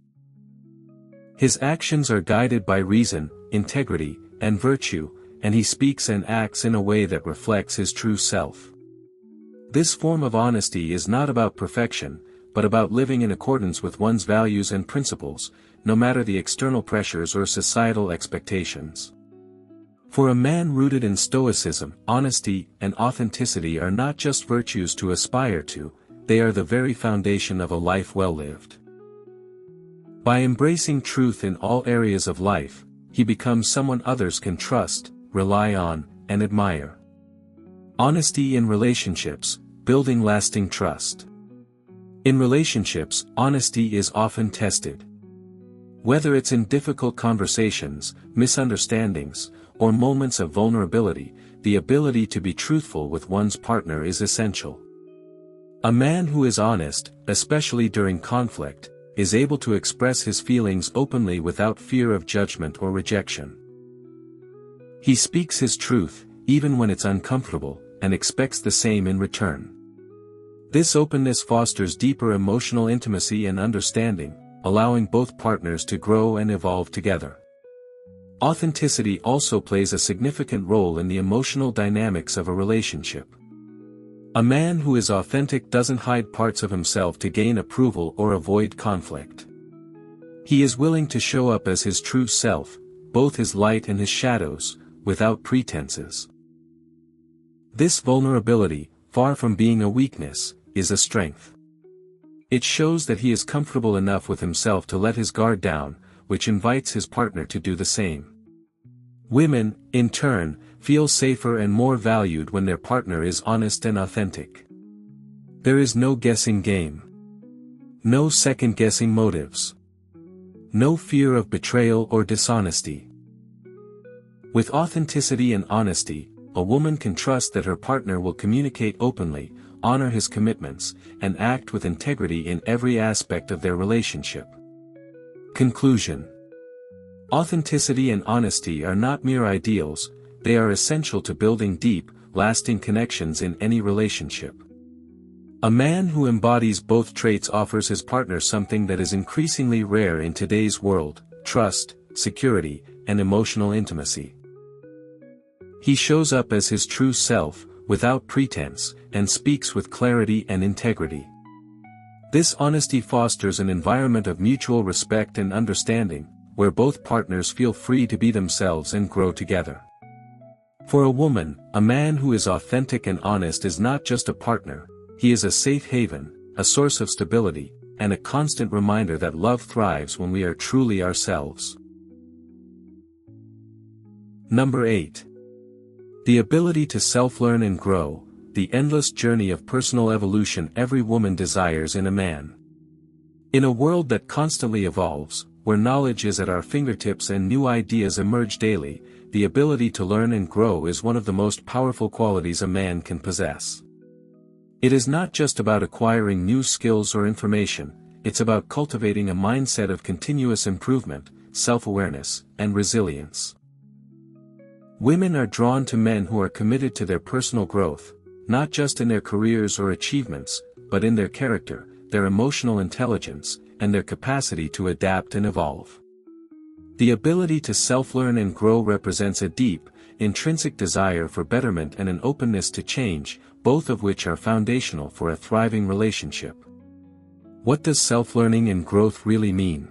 His actions are guided by reason, integrity, and virtue, and he speaks and acts in a way that reflects his true self. This form of honesty is not about perfection, but about living in accordance with one's values and principles, no matter the external pressures or societal expectations. For a man rooted in Stoicism, honesty and authenticity are not just virtues to aspire to, they are the very foundation of a life well lived. By embracing truth in all areas of life, he becomes someone others can trust, rely on, and admire. Honesty in relationships, building lasting trust. In relationships, honesty is often tested. Whether it's in difficult conversations, misunderstandings, or moments of vulnerability, the ability to be truthful with one's partner is essential. A man who is honest, especially during conflict, is able to express his feelings openly without fear of judgment or rejection. He speaks his truth, even when it's uncomfortable, and expects the same in return. This openness fosters deeper emotional intimacy and understanding, allowing both partners to grow and evolve together. Authenticity also plays a significant role in the emotional dynamics of a relationship. A man who is authentic doesn't hide parts of himself to gain approval or avoid conflict. He is willing to show up as his true self, both his light and his shadows, without pretenses. This vulnerability, far from being a weakness, is a strength. It shows that he is comfortable enough with himself to let his guard down, which invites his partner to do the same. Women, in turn, feel safer and more valued when their partner is honest and authentic. There is no guessing game. No second-guessing motives. No fear of betrayal or dishonesty. With authenticity and honesty, a woman can trust that her partner will communicate openly, honor his commitments, and act with integrity in every aspect of their relationship. Conclusion. Authenticity and honesty are not mere ideals, they are essential to building deep, lasting connections in any relationship. A man who embodies both traits offers his partner something that is increasingly rare in today's world: trust, security, and emotional intimacy. He shows up as his true self, without pretense, and speaks with clarity and integrity. This honesty fosters an environment of mutual respect and understanding, where both partners feel free to be themselves and grow together. For a woman, a man who is authentic and honest is not just a partner, he is a safe haven, a source of stability, and a constant reminder that love thrives when we are truly ourselves. Number 8. The ability to self-learn and grow, the endless journey of personal evolution every woman desires in a man. In a world that constantly evolves, where knowledge is at our fingertips and new ideas emerge daily, the ability to learn and grow is one of the most powerful qualities a man can possess. It is not just about acquiring new skills or information, it's about cultivating a mindset of continuous improvement, self-awareness, and resilience. Women are drawn to men who are committed to their personal growth, not just in their careers or achievements, but in their character, their emotional intelligence, and their capacity to adapt and evolve. The ability to self-learn and grow represents a deep, intrinsic desire for betterment and an openness to change, both of which are foundational for a thriving relationship. What does self-learning and growth really mean?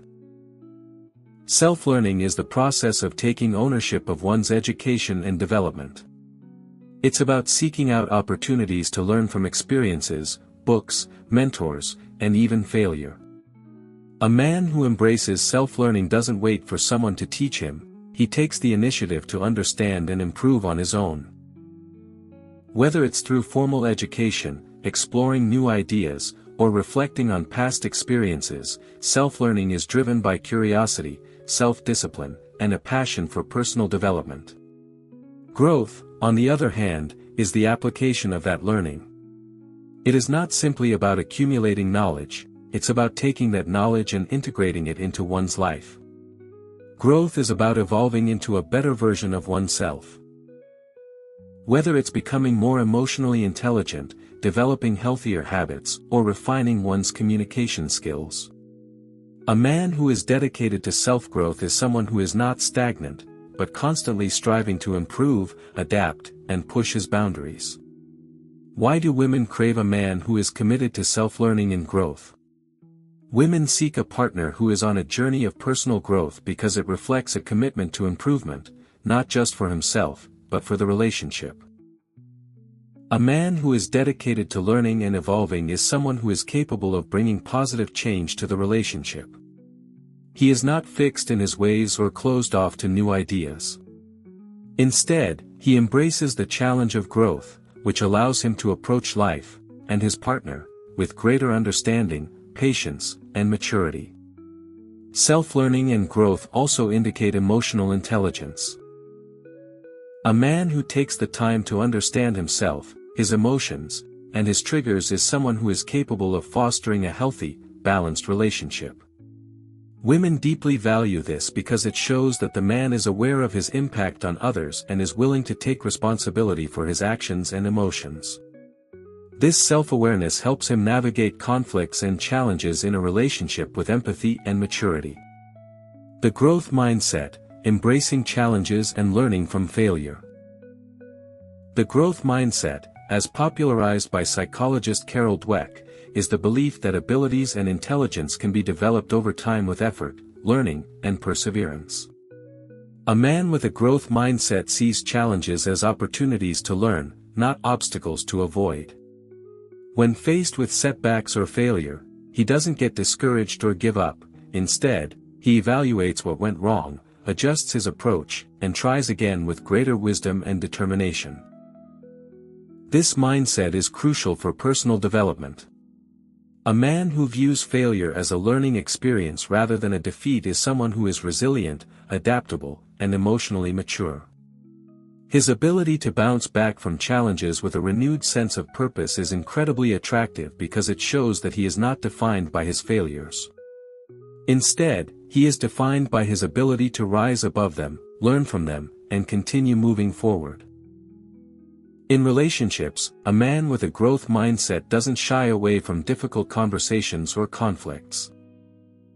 Self-learning is the process of taking ownership of one's education and development. It's about seeking out opportunities to learn from experiences, books, mentors, and even failure. A man who embraces self-learning doesn't wait for someone to teach him, he takes the initiative to understand and improve on his own. Whether it's through formal education, exploring new ideas, or reflecting on past experiences, self-learning is driven by curiosity, self-discipline, and a passion for personal development. Growth, on the other hand, is the application of that learning. It is not simply about accumulating knowledge, it's about taking that knowledge and integrating it into one's life. Growth is about evolving into a better version of oneself. Whether it's becoming more emotionally intelligent, developing healthier habits, or refining one's communication skills. A man who is dedicated to self-growth is someone who is not stagnant, but constantly striving to improve, adapt, and push his boundaries. Why do women crave a man who is committed to self-learning and growth? Women seek a partner who is on a journey of personal growth because it reflects a commitment to improvement, not just for himself, but for the relationship. A man who is dedicated to learning and evolving is someone who is capable of bringing positive change to the relationship. He is not fixed in his ways or closed off to new ideas. Instead, he embraces the challenge of growth, which allows him to approach life, and his partner, with greater understanding, patience, and maturity. Self-learning and growth also indicate emotional intelligence. A man who takes the time to understand himself, his emotions, and his triggers is someone who is capable of fostering a healthy, balanced relationship. Women deeply value this because it shows that the man is aware of his impact on others and is willing to take responsibility for his actions and emotions. This self-awareness helps him navigate conflicts and challenges in a relationship with empathy and maturity. The growth mindset, embracing challenges and learning from failure. The growth mindset, as popularized by psychologist Carol Dweck, is the belief that abilities and intelligence can be developed over time with effort, learning, and perseverance. A man with a growth mindset sees challenges as opportunities to learn, not obstacles to avoid. When faced with setbacks or failure, he doesn't get discouraged or give up. Instead, he evaluates what went wrong, adjusts his approach, and tries again with greater wisdom and determination. This mindset is crucial for personal development. A man who views failure as a learning experience rather than a defeat is someone who is resilient, adaptable, and emotionally mature. His ability to bounce back from challenges with a renewed sense of purpose is incredibly attractive because it shows that he is not defined by his failures. Instead, he is defined by his ability to rise above them, learn from them, and continue moving forward. In relationships, a man with a growth mindset doesn't shy away from difficult conversations or conflicts.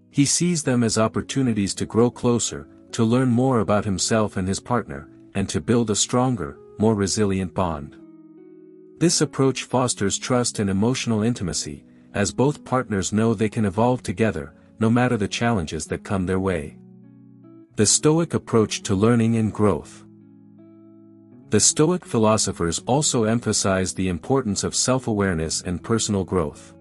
He sees them as opportunities to grow closer, to learn more about himself and his partner, and to build a stronger, more resilient bond. This approach fosters trust and emotional intimacy, as both partners know they can evolve together, no matter the challenges that come their way. The Stoic approach to learning and growth. The Stoic philosophers also emphasize the importance of self-awareness and personal growth.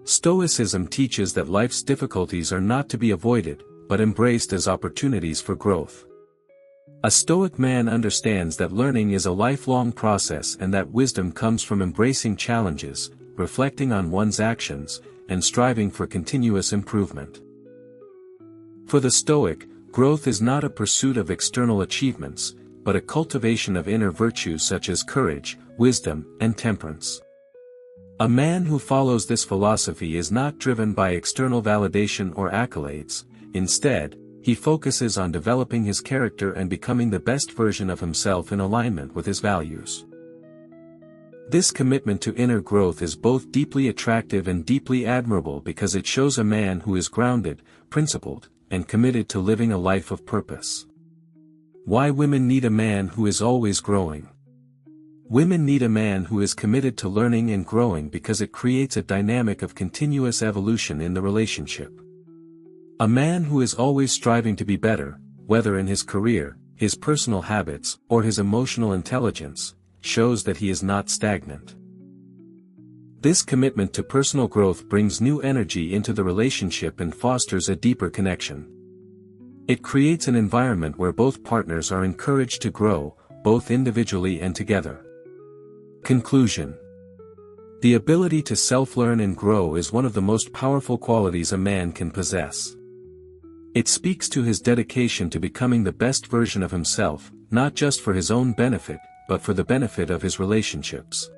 Stoicism teaches that life's difficulties are not to be avoided, but embraced as opportunities for growth. A Stoic man understands that learning is a lifelong process and that wisdom comes from embracing challenges, reflecting on one's actions, and striving for continuous improvement. For the Stoic, growth is not a pursuit of external achievements, but a cultivation of inner virtues such as courage, wisdom, and temperance. A man who follows this philosophy is not driven by external validation or accolades. Instead, he focuses on developing his character and becoming the best version of himself in alignment with his values. This commitment to inner growth is both deeply attractive and deeply admirable because it shows a man who is grounded, principled, and committed to living a life of purpose. Why women need a man who is always growing. Women need a man who is committed to learning and growing because it creates a dynamic of continuous evolution in the relationship. A man who is always striving to be better, whether in his career, his personal habits, or his emotional intelligence, shows that he is not stagnant. This commitment to personal growth brings new energy into the relationship and fosters a deeper connection. It creates an environment where both partners are encouraged to grow, both individually and together. Conclusion. The ability to self-learn and grow is one of the most powerful qualities a man can possess. It speaks to his dedication to becoming the best version of himself, not just for his own benefit, but for the benefit of his relationships.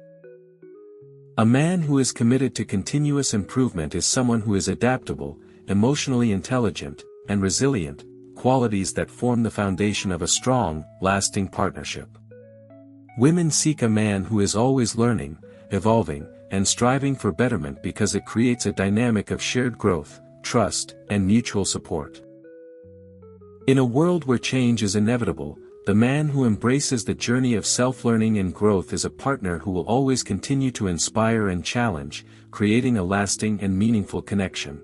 A man who is committed to continuous improvement is someone who is adaptable, emotionally intelligent, and resilient, qualities that form the foundation of a strong, lasting partnership. Women seek a man who is always learning, evolving, and striving for betterment because it creates a dynamic of shared growth, trust, and mutual support. In a world where change is inevitable, the man who embraces the journey of self-learning and growth is a partner who will always continue to inspire and challenge, creating a lasting and meaningful connection.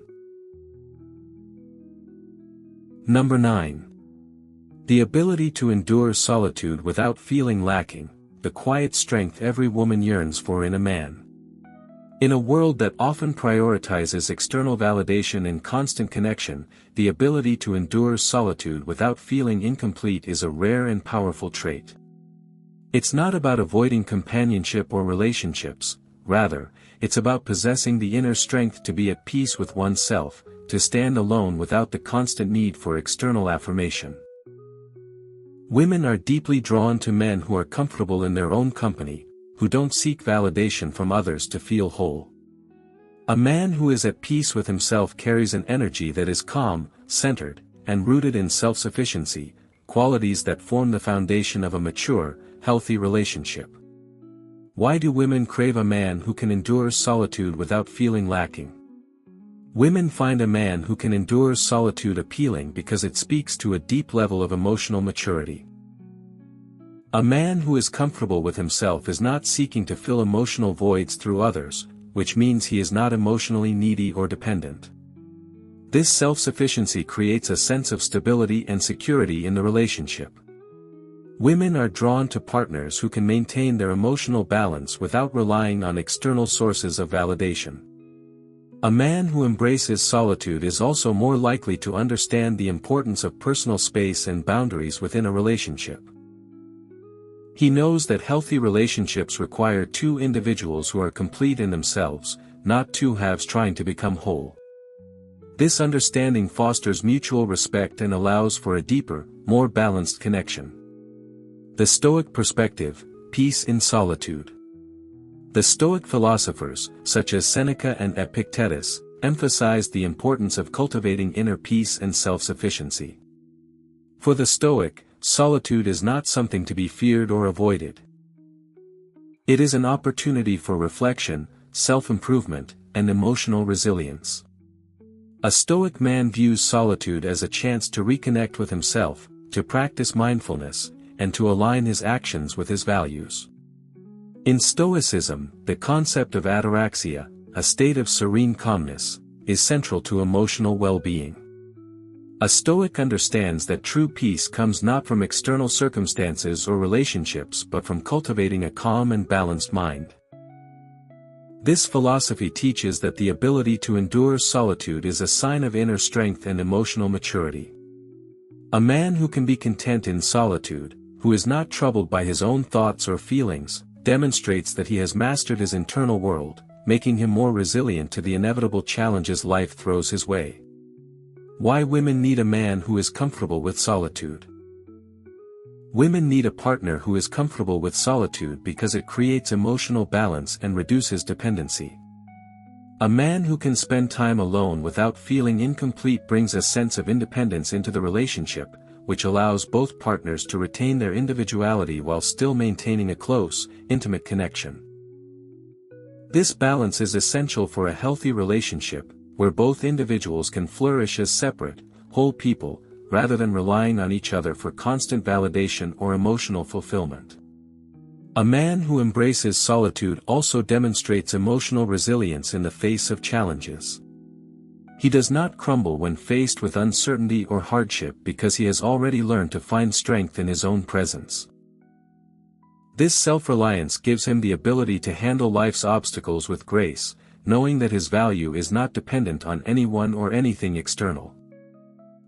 Number 9. The ability to endure solitude without feeling lacking, the quiet strength every woman yearns for in a man. In a world that often prioritizes external validation and constant connection, the ability to endure solitude without feeling incomplete is a rare and powerful trait. It's not about avoiding companionship or relationships, rather, it's about possessing the inner strength to be at peace with oneself, to stand alone without the constant need for external affirmation. Women are deeply drawn to men who are comfortable in their own company, who don't seek validation from others to feel whole. A man who is at peace with himself carries an energy that is calm, centered, and rooted in self-sufficiency, qualities that form the foundation of a mature, healthy relationship. Why do women crave a man who can endure solitude without feeling lacking? Women find a man who can endure solitude appealing because it speaks to a deep level of emotional maturity. A man who is comfortable with himself is not seeking to fill emotional voids through others, which means he is not emotionally needy or dependent. This self-sufficiency creates a sense of stability and security in the relationship. Women are drawn to partners who can maintain their emotional balance without relying on external sources of validation. A man who embraces solitude is also more likely to understand the importance of personal space and boundaries within a relationship. He knows that healthy relationships require two individuals who are complete in themselves, not two halves trying to become whole. This understanding fosters mutual respect and allows for a deeper, more balanced connection. The Stoic perspective, peace in solitude. The Stoic philosophers, such as Seneca and Epictetus, emphasized the importance of cultivating inner peace and self-sufficiency. For the Stoic, solitude is not something to be feared or avoided. It is an opportunity for reflection, self-improvement, and emotional resilience. A Stoic man views solitude as a chance to reconnect with himself, to practice mindfulness, and to align his actions with his values. In Stoicism, the concept of ataraxia, a state of serene calmness, is central to emotional well-being. A Stoic understands that true peace comes not from external circumstances or relationships but from cultivating a calm and balanced mind. This philosophy teaches that the ability to endure solitude is a sign of inner strength and emotional maturity. A man who can be content in solitude, who is not troubled by his own thoughts or feelings, demonstrates that he has mastered his internal world, making him more resilient to the inevitable challenges life throws his way. Why women need a man who is comfortable with solitude. Women need a partner who is comfortable with solitude because it creates emotional balance and reduces dependency. A man who can spend time alone without feeling incomplete brings a sense of independence into the relationship, which allows both partners to retain their individuality while still maintaining a close, intimate connection. This balance is essential for a healthy relationship, where both individuals can flourish as separate, whole people, rather than relying on each other for constant validation or emotional fulfillment. A man who embraces solitude also demonstrates emotional resilience in the face of challenges. He does not crumble when faced with uncertainty or hardship because he has already learned to find strength in his own presence. This self-reliance gives him the ability to handle life's obstacles with grace, knowing that his value is not dependent on anyone or anything external.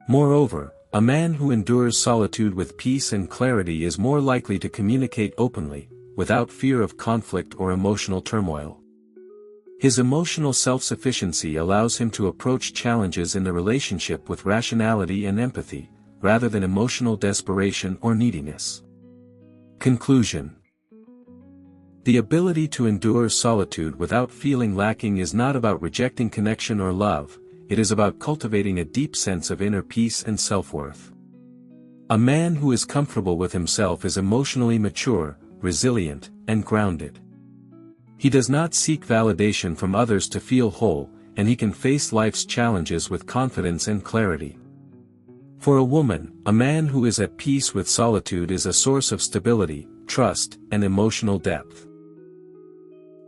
Moreover, a man who endures solitude with peace and clarity is more likely to communicate openly, without fear of conflict or emotional turmoil. His emotional self-sufficiency allows him to approach challenges in the relationship with rationality and empathy, rather than emotional desperation or neediness. Conclusion. The ability to endure solitude without feeling lacking is not about rejecting connection or love, it is about cultivating a deep sense of inner peace and self-worth. A man who is comfortable with himself is emotionally mature, resilient, and grounded. He does not seek validation from others to feel whole, and he can face life's challenges with confidence and clarity. For a woman, a man who is at peace with solitude is a source of stability, trust, and emotional depth.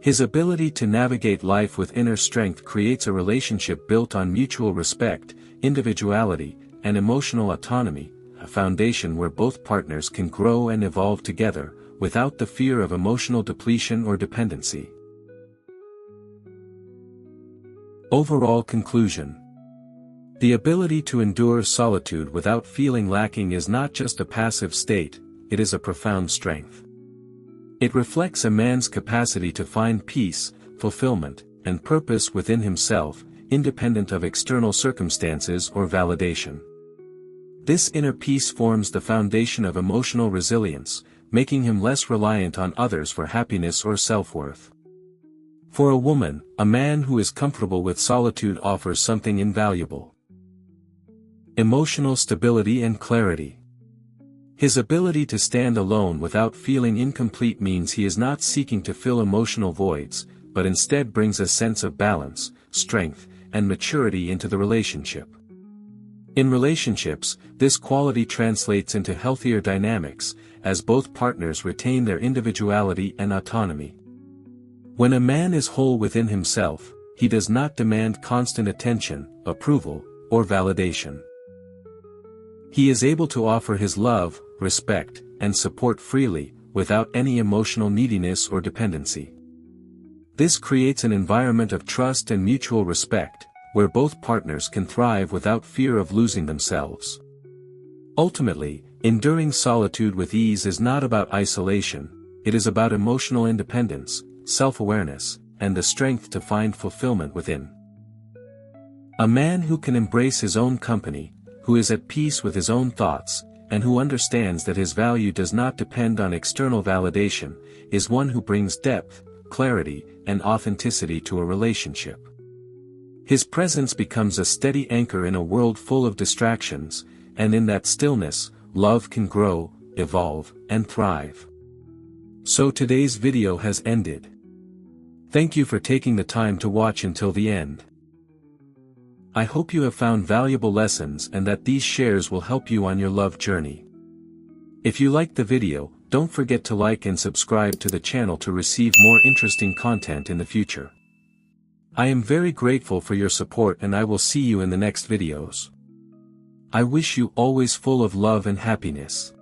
His ability to navigate life with inner strength creates a relationship built on mutual respect, individuality, and emotional autonomy, a foundation where both partners can grow and evolve together, without the fear of emotional depletion or dependency. Overall conclusion. The ability to endure solitude without feeling lacking is not just a passive state, it is a profound strength. It reflects a man's capacity to find peace, fulfillment, and purpose within himself, independent of external circumstances or validation. This inner peace forms the foundation of emotional resilience, making him less reliant on others for happiness or self-worth. For a woman, a man who is comfortable with solitude offers something invaluable: emotional stability and clarity. His ability to stand alone without feeling incomplete means he is not seeking to fill emotional voids, but instead brings a sense of balance, strength, and maturity into the relationship. In relationships, this quality translates into healthier dynamics, as both partners retain their individuality and autonomy. When a man is whole within himself, he does not demand constant attention, approval, or validation. He is able to offer his love, respect, and support freely, without any emotional neediness or dependency. This creates an environment of trust and mutual respect, where both partners can thrive without fear of losing themselves. Ultimately, enduring solitude with ease is not about isolation, it is about emotional independence, self-awareness, and the strength to find fulfillment within. A man who can embrace his own company, who is at peace with his own thoughts, and who understands that his value does not depend on external validation, is one who brings depth, clarity, and authenticity to a relationship. His presence becomes a steady anchor in a world full of distractions, and in that stillness, love can grow, evolve, and thrive. So today's video has ended. Thank you for taking the time to watch until the end. I hope you have found valuable lessons and that these shares will help you on your love journey. If you liked the video, don't forget to like and subscribe to the channel to receive more interesting content in the future. I am very grateful for your support and I will see you in the next videos. I wish you always full of love and happiness.